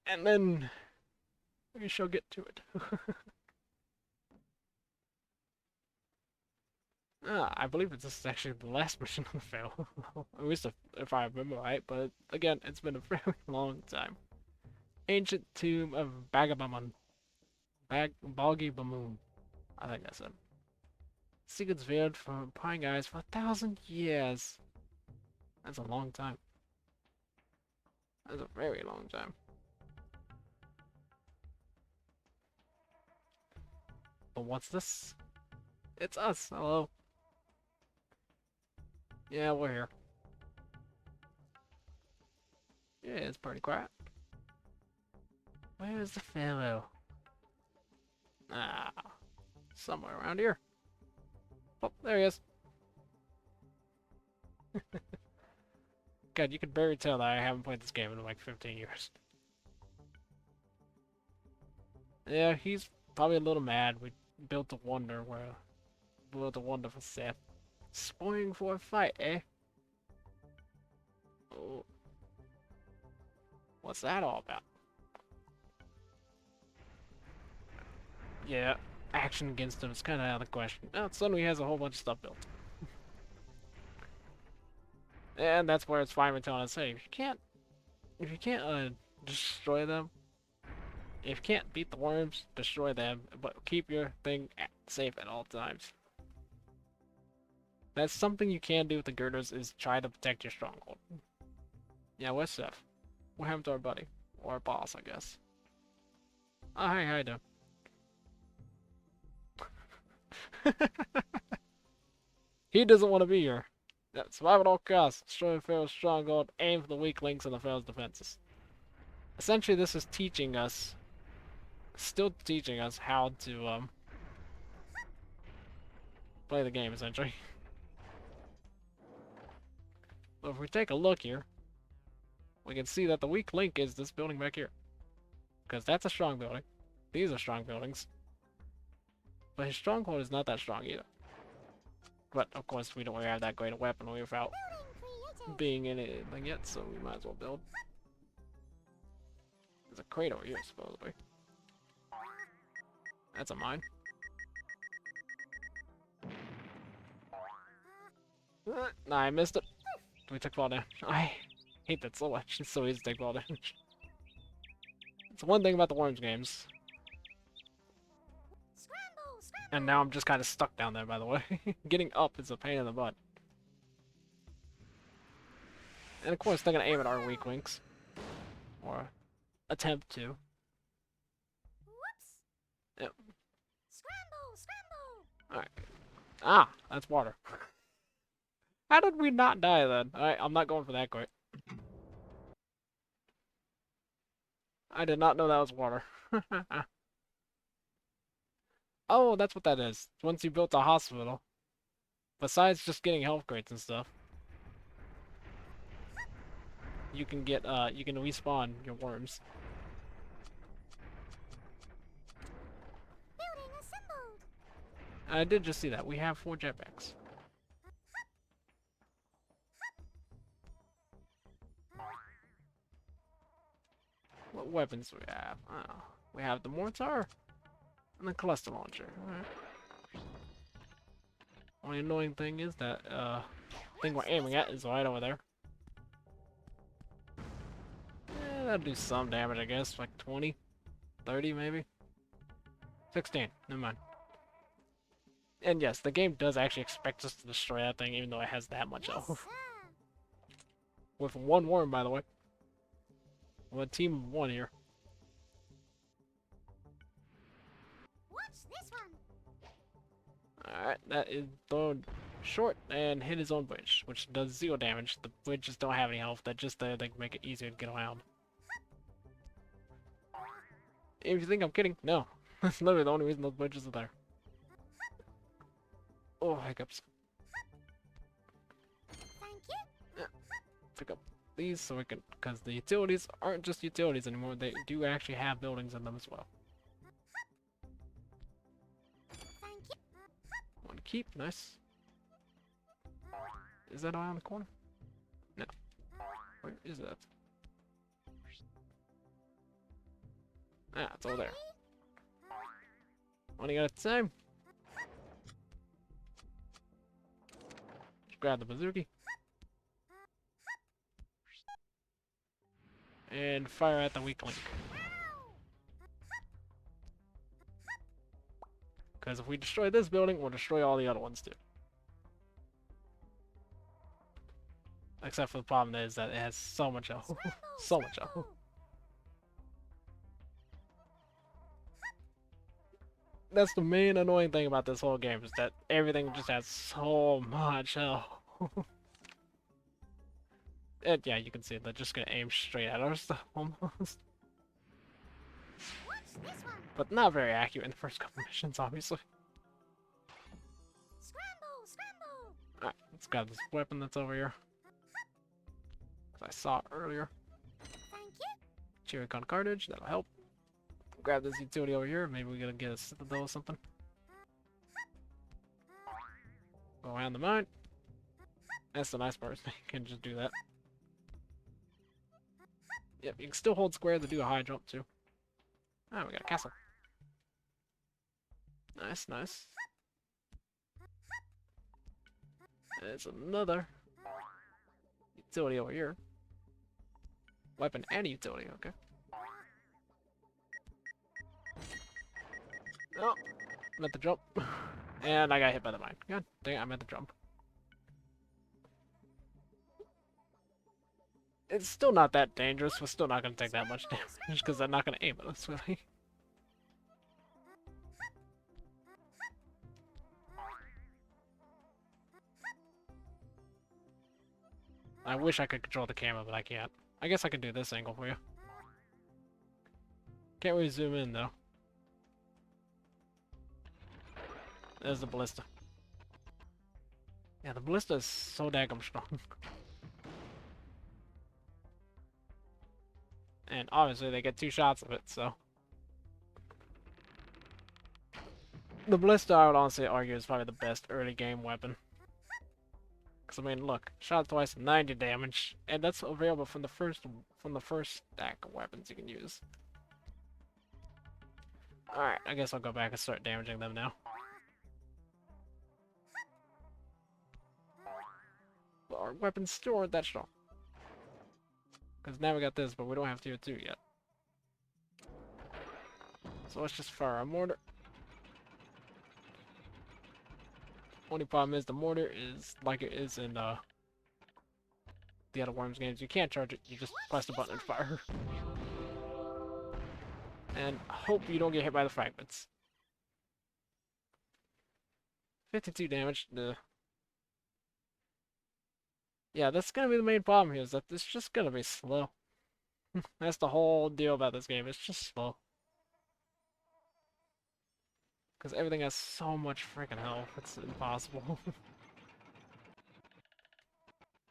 And then we shall get to it. I believe this is actually the last mission on the fail. At least if I remember right, but again, it's been a very long time. Ancient Tomb of Bagabamun. Boggy Bamoon. I think that's it. Secrets veiled from prying eyes for 1,000 years. That's a long time. That's a very long time. But what's this? It's us. Hello. Yeah, we're here. Yeah, it's pretty quiet. Where is the Pharaoh? Ah, somewhere around here. Oh, there he is. God, you can barely tell that I haven't played this game in like 15 years. Yeah, he's probably a little mad. We built a wonder where built a wonder for Seth. Spoiling for a fight, eh? Oh. What's that all about? Yeah, action against him is kind of out of the question. Oh, suddenly he has a whole bunch of stuff built. And that's where it's finally telling us, hey, if you can't destroy them, if you can't beat the worms, destroy them, but keep your thing safe at all times. That's something you can do with the girders, is try to protect your stronghold. Yeah, where's Seth? What happened to our buddy? Or our boss, I guess. Oh, hey, how you doing? He doesn't want to be here. Yeah, survive at all costs. Destroy Pharaoh's stronghold. Aim for the weak links in the Pharaoh's defenses. Essentially, this is teaching us, still teaching us how to play the game. Essentially. But if we take a look here, we can see that the weak link is this building back here, because that's a strong building. These are strong buildings. But his stronghold is not that strong either. But of course, we don't really have that great a weapon without being in anything yet, so we might as well build. There's a crate over here, supposedly. That's a mine. Nah, I missed it. We took fall damage. I hate that so much. It's so easy to take fall damage. It's one thing about the Worms games. And now I'm just kind of stuck down there, by the way. Getting up is a pain in the butt. And of course, they're gonna aim at our weak links. Or attempt to. Yep. Alright. Ah, that's water. How did we not die then? Alright, I'm not going for that quite. I did not know that was water. Oh, that's what that is. Once you built a hospital, besides just getting health crates and stuff, you can get you can respawn your worms. Building assembled. I did just see that. We have 4 jetpacks. What weapons do we have? Oh, we have the mortar and the cluster launcher. Alright. Only annoying thing is that thing we're aiming at is right over there. Yeah, that'll do some damage, I guess. Like 20, 30 maybe. 16. Never mind. And yes, the game does actually expect us to destroy that thing, even though it has that much Yes, health. sir. With 1 worm, by the way. We're a team of 1 here. Watch this one. Alright, that is thrown short and hit his own bridge, which does 0 damage. The bridges don't have any health. That just they make it easier to get around. If you think I'm kidding, no. That's literally the only reason those bridges are there. Oh, hiccups. Thank you. Pick up these so we can, because the utilities aren't just utilities anymore. They do actually have buildings in them as well. Thank you. One keep, nice. Is that eye on the corner? No. Where is that? Ah, it's over there. One at a time. Just grab the bazooki. And fire at the weak link. Because if we destroy this building, we'll destroy all the other ones too. Except for the problem is that it has so much health. So much health. That's the main annoying thing about this whole game, is that everything just has so much health. And yeah, you can see they're just gonna aim straight at our stuff almost. Watch this one. But not very accurate in the first couple missions, obviously. Scramble, scramble. Alright, let's grab this weapon that's over here. 'Cause I saw it earlier. Thank you. Cherry con cartridge, that'll help. Grab this utility over here, maybe we're gonna get a citadel or something. Go around the mine. That's the nice part, you can just do that. Yep, you can still hold square to do a high jump too. Ah, we got a castle. Nice, nice. There's another utility over here. Weapon and utility, okay. Oh, meant to jump. And I got hit by the mine. God dang it, I meant to jump. It's still not that dangerous. We're still not going to take that much damage because they're not going to aim at us, really. I wish I could control the camera, but I can't. I guess I can do this angle for you. Can't really zoom in, though. There's the ballista. Yeah, the ballista is so daggum strong. And obviously they get 2 shots of it, so. The ballista, I would honestly argue, is probably the best early game weapon. Because, I mean, look, shot twice, 90 damage, and that's available from the first stack of weapons you can use. Alright, I guess I'll go back and start damaging them now. But our weapons still aren't that strong. Because now we got this, but we don't have tier 2 yet. So let's just fire our mortar. Only problem is the mortar is like it is in the other Worms games. You can't charge it, you just press the button and fire. And hope you don't get hit by the fragments. 52 damage. Yeah, that's gonna be the main problem here, is that it's just gonna be slow. That's the whole deal about this game, it's just slow. Because everything has so much freaking health, it's impossible.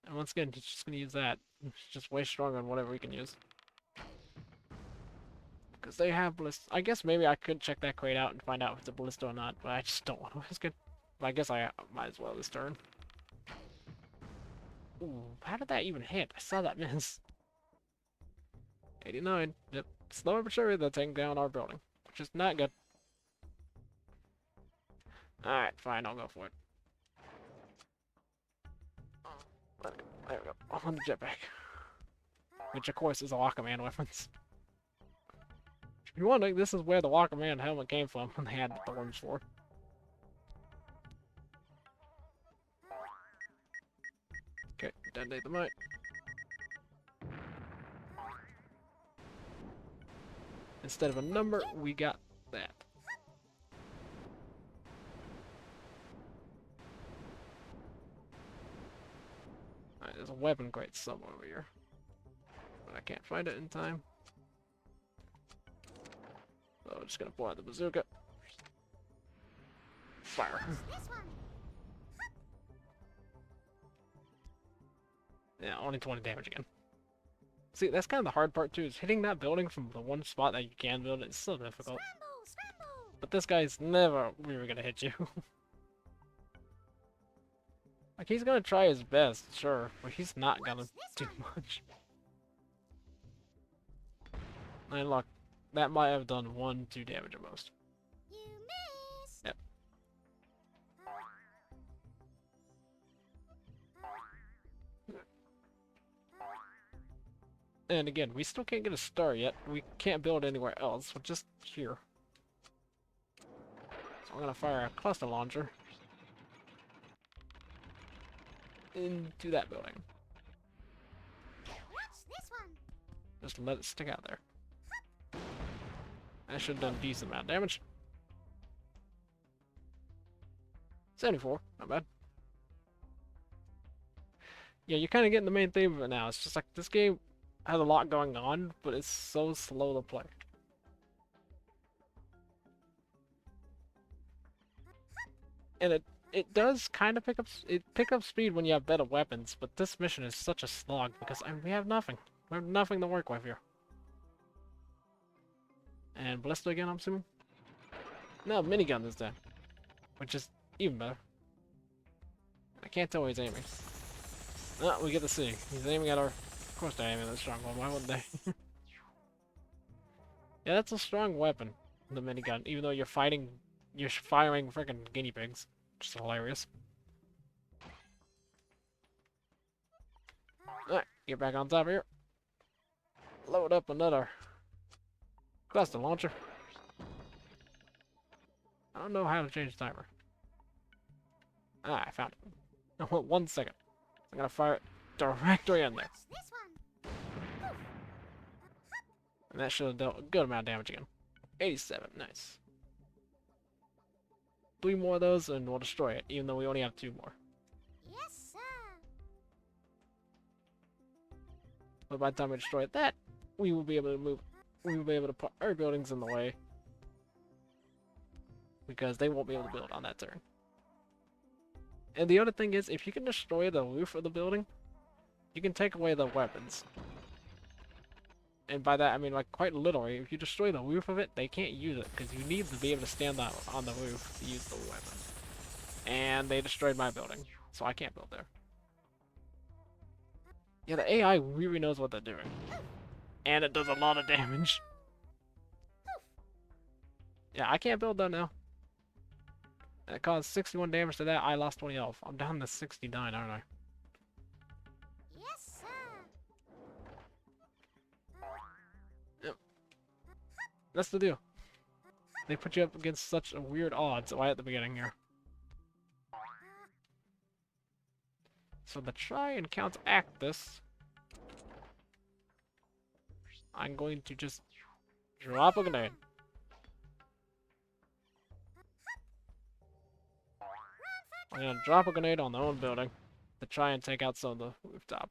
And once again, he's just gonna use that. It's just way stronger than whatever we can use. Because they have ballista. I guess maybe I could check that crate out and find out if it's a ballista or not, but I just don't want to risk it. But I guess I might as well this turn. Ooh, how did that even hit? I saw that miss. 89. Yep. Slowly but surely they're taking down our building, which is not good. Alright, fine, I'll go for it. There we go. On the jetpack. Which, of course, is a Walker Man weapons. If you're wondering, this is where the Walker Man helmet came from when they had the Thorns for. Okay, detonate the mine. Instead of a number, we got that. There's a weapon crate somewhere over here. But I can't find it in time. So I'm just gonna pull out the bazooka. Fire. This one. Yeah, only 20 damage again. See, that's kind of the hard part too, is hitting that building from the one spot that you can build it is so difficult. Scramble, scramble. But this guy's never really gonna hit you. Like, he's gonna try his best, sure, but he's not gonna do much. 9 luck. That might have done 1-2 damage at most. You miss. Yep. And again, we still can't get a star yet. We can't build anywhere else. We're just here. So I'm gonna fire a cluster launcher into that building. Watch this one. Just let it stick out there. That should have done a decent amount of damage. 74, not bad. Yeah, you're kind of getting the main theme of it now. It's just like this game has a lot going on, but it's so slow to play. And it does kind of pick up speed when you have better weapons, but this mission is such a slog because we have nothing. We have nothing to work with here. And Ballista again, I'm assuming? No, minigun this time. Which is even better. I can't tell where he's aiming. Oh, we get to see. He's aiming at our... Of course they're aiming at the stronghold, why wouldn't they? Yeah, that's a strong weapon, the minigun, even though you're firing freaking guinea pigs. Which is hilarious. Alright, get back on top here. Load up another cluster launcher. I don't know how to change the timer. Ah, I found it. I want 1 second. I'm gonna fire it directly in there. Watch this one. And that should have dealt a good amount of damage again. 87, nice. 3 more of those and we'll destroy it, even though we only have 2 more. Yes, sir. But by the time we destroy that, we will be able to move. We will be able to put our buildings in the way. Because they won't be able to build on that turn. And the other thing is, if you can destroy the roof of the building, you can take away the weapons. And by that, I mean, like, quite literally, if you destroy the roof of it, they can't use it, because you need to be able to stand on the roof to use the weapon. And they destroyed my building, so I can't build there. Yeah, the AI really knows what they're doing. And it does a lot of damage. Yeah, I can't build that now. It caused 61 damage to that, I lost 20 health. I'm down to 69, aren't I? Yes, sir. That's the deal. They put you up against such a weird odds right at the beginning here. So to try and counteract this, I'm going to just drop a grenade. I'm gonna drop a grenade on their own building to try and take out some of the rooftop.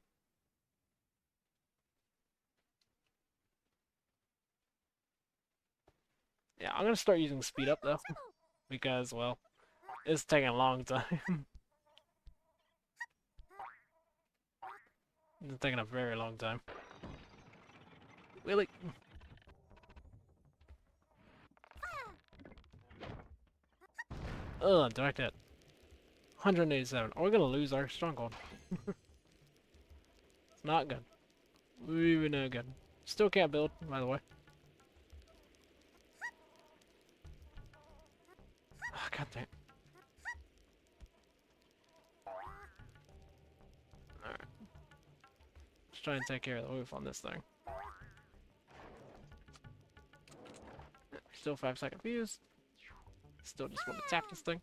Yeah, I'm gonna start using speed up though, because, well, it's taking a long time. It's taking a very long time. Really? Ugh, direct hit. 187. We're gonna lose our stronghold. It's not good. Really not good. Still can't build, by the way. Oh, God damn. Alright. Let's try and take care of the roof on this thing. Still 5-second fuse. Still just want to tap this thing.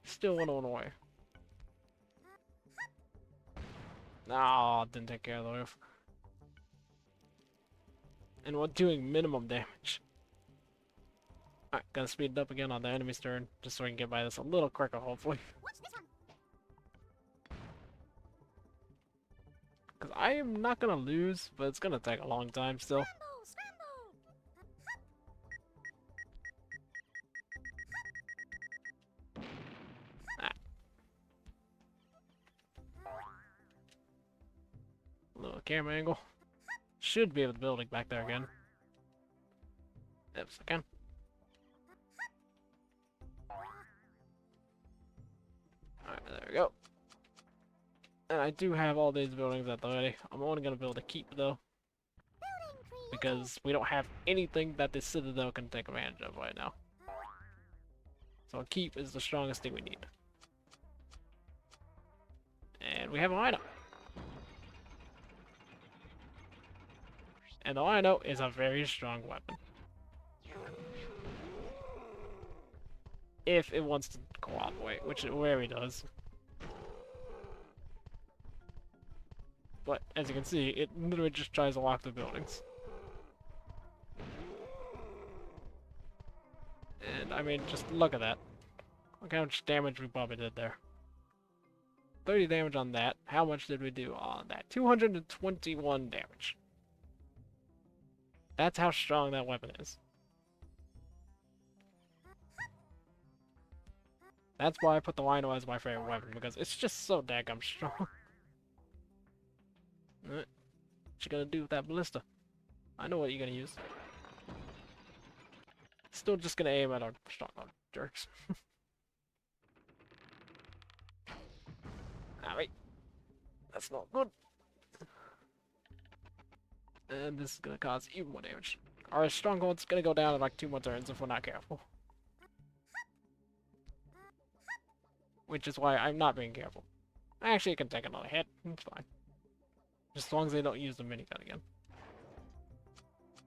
Still one on away. No, didn't take care of the roof. And we're doing minimum damage. Alright, gonna speed it up again on the enemy's turn, just so we can get by this a little quicker, hopefully. Watch this one. I am not gonna lose, but it's gonna take a long time still. Scramble, scramble. Ah. Little camera angle. Should be able to build it back there again. If I can. Alright, there we go. And I do have all these buildings at the ready. I'm only gonna build a keep though, Building created. because we don't have anything that the Citadel can take advantage of right now. So a keep is the strongest thing we need. And we have a Rhino. And the Rhino is a very strong weapon. If it wants to cooperate, which it rarely does. But as you can see, it literally just tries to lock the buildings. And I mean, just look at that. Look how much damage we probably did there. 30 damage on that. How much did we do on that? 221 damage. That's how strong that weapon is. That's why I put the Rhino as my favorite weapon, because it's just so daggum strong. What you gonna do with that ballista? I know what you're gonna use. Still just gonna aim at our stronghold jerks. Alright. That's not good. And this is gonna cause even more damage. Our stronghold's gonna go down in like 2 more turns if we're not careful. Which is why I'm not being careful. Actually, it can take another hit. It's fine. Just as long as they don't use the minigun again.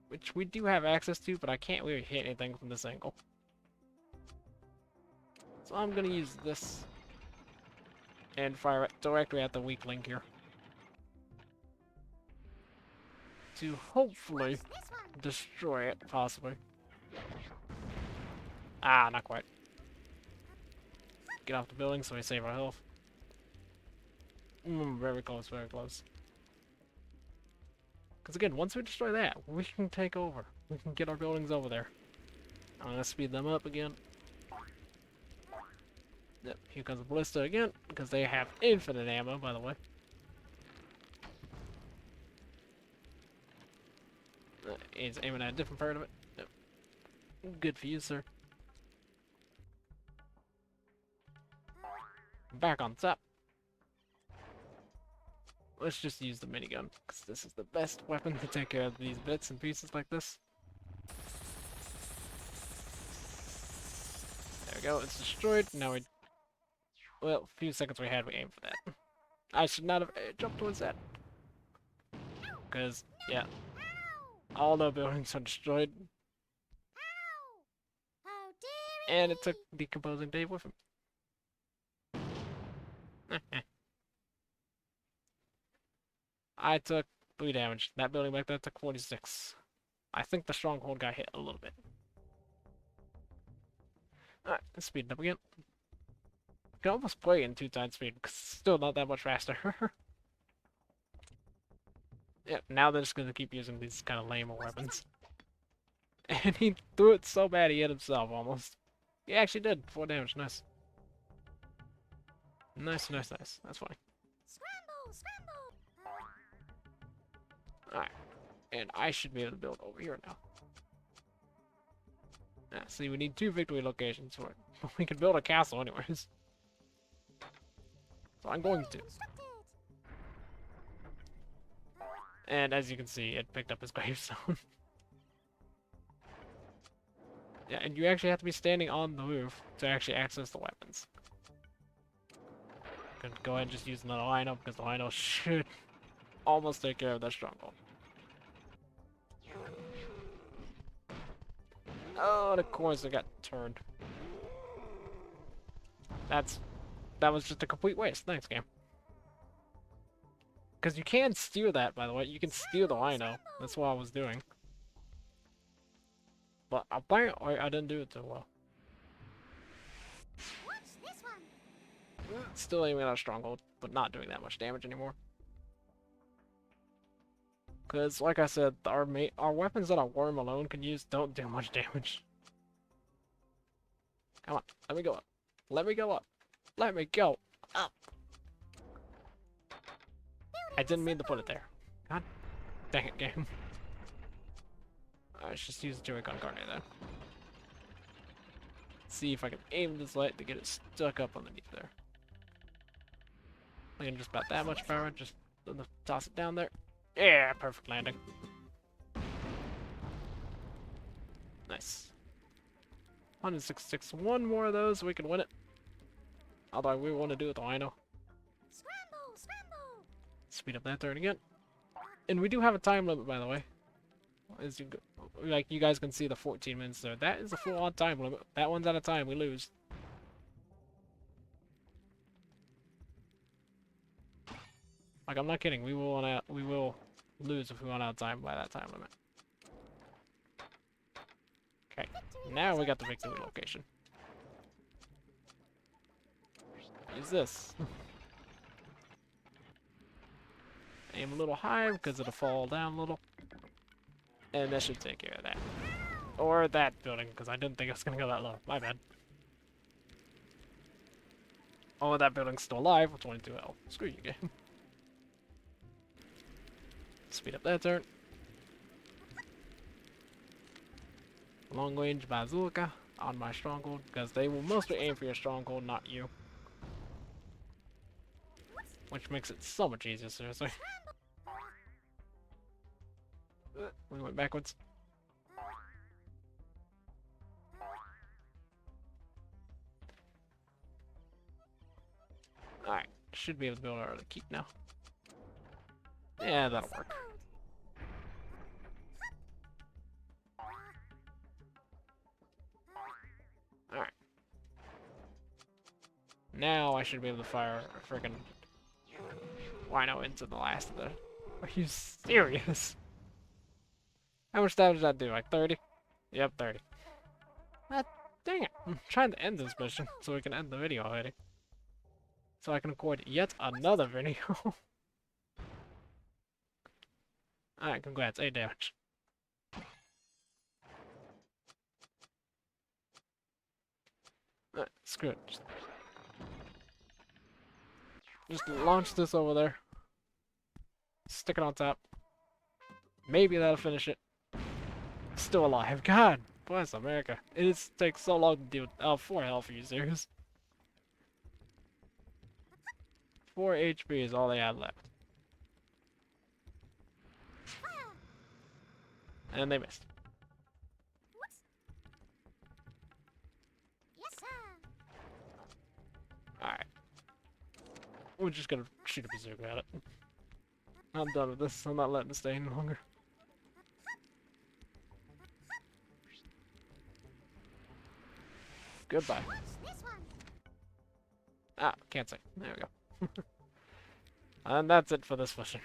Which we do have access to, but I can't really hit anything from this angle. So I'm gonna use this. And fire it directly at the weak link here. To hopefully This one. destroy it, possibly. Ah, not quite. Get off the building so we save our health. Very close, very close. Because again, once we destroy that, we can take over. We can get our buildings over there. I'm gonna speed them up again. Yep, here comes the ballista again, because they have infinite ammo, by the way. He's aiming at a different part of it. Yep. Good for you, sir. Back on top. Let's just use the minigun, because this is the best weapon to take care of these bits and pieces like this. There we go, it's destroyed. Now we... Well, a few seconds we had, we aimed for that. I should not have jumped towards that. Because, yeah, Ow! all the buildings are destroyed, Ow! Oh dearie. and it took decomposing Dave with him. I took 3 damage. That building back there took 46. I think the stronghold got hit a little bit. Alright, let's speed it up again. I can almost play in 2 times speed, because it's still not that much faster. Yeah, now they're just gonna keep using these kind of lame weapons. And he threw it so bad he hit himself almost. He actually did. 4 damage, nice. Nice, nice, nice. That's funny. Scramble, scramble. Alright. And I should be able to build over here now. Yeah, see, we need 2 victory locations for it. We can build a castle anyways. So I'm going to. Constructed. And as you can see, it picked up his gravestone. Yeah, and you actually have to be standing on the roof to actually access the weapons. Gonna go ahead and just use another Rhino, because the Rhino should almost take care of that stronghold. Oh, and of course it got turned. That was just a complete waste. Thanks, game. Because you can steal that, by the way. You can steal the Rhino. That's what I was doing. But apparently I didn't do it too well. Watch this one. Still aiming at a stronghold, but not doing that much damage anymore. Because, like I said, our weapons that a worm alone can use don't do much damage. Come on, let me go up. Let me go up. Let me go up. I didn't mean to put it there. God dang it, game. Let's just use the Joy-Con Carne then. See if I can aim this light to get it stuck up underneath there. I can just about that much power, just toss it down there. Yeah, perfect landing. Nice. 166. One more of those, we can win it. Although we want to do it the Rhino. Scramble, scramble. Speed up that turn again. And we do have a time limit, by the way. As you go, like you guys can see the 14 minutes there. That is a full-on time limit. That one's out of time, we lose. Like, I'm not kidding. We will lose if we run out of time by that time limit. Okay, now we got the victory location. Use this. Aim a little high because it'll fall down a little. And that should take care of that. Or that building, because I didn't think it was going to go that low. My bad. Oh, that building's still alive with 22 health. Screw you, game. Speed up that turn. Long range bazooka on my stronghold, because they will mostly aim for your stronghold, not you. Which makes it so much easier, seriously. We went backwards. Alright, should be able to build our other keep now. Yeah, that'll work. Alright. Now I should be able to fire a friggin' Rhino into the last of the... Are you serious? How much damage did that do? Like 30? Yep, 30. Ah, dang it. I'm trying to end this mission so we can end the video already. So I can record yet another video. Alright, congrats. 8 damage. Alright, screw it. Just launch this over there. Stick it on top. Maybe that'll finish it. Still alive. God bless America. It takes so long to deal with 4 health, are you serious? 4 HP is all they had left. And they missed. Yes, sir. Alright. We're just gonna shoot a bazooka at it. I'm done with this. I'm not letting it stay any longer. Goodbye. Watch this one. Ah, can't say. There we go. And that's it for this mission.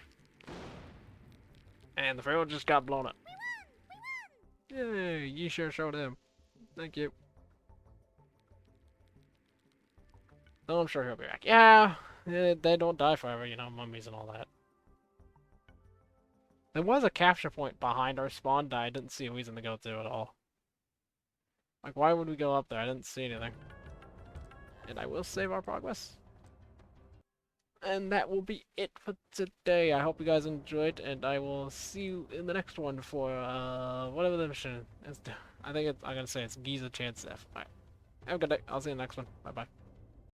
And the field just got blown up. We won! Yay, you sure showed him. Thank you. Oh, I'm sure he'll be back. Yeah, they don't die forever, you know, mummies and all that. There was a capture point behind our spawn that I didn't see a reason to go to at all. Like, why would we go up there? I didn't see anything. And I will save our progress. And that will be it for today. I hope you guys enjoyed, and I will see you in the next one for, whatever the mission is. I think I'm gonna say it's Giza Chance F. Alright. Have a good day. I'll see you in the next one. Bye-bye.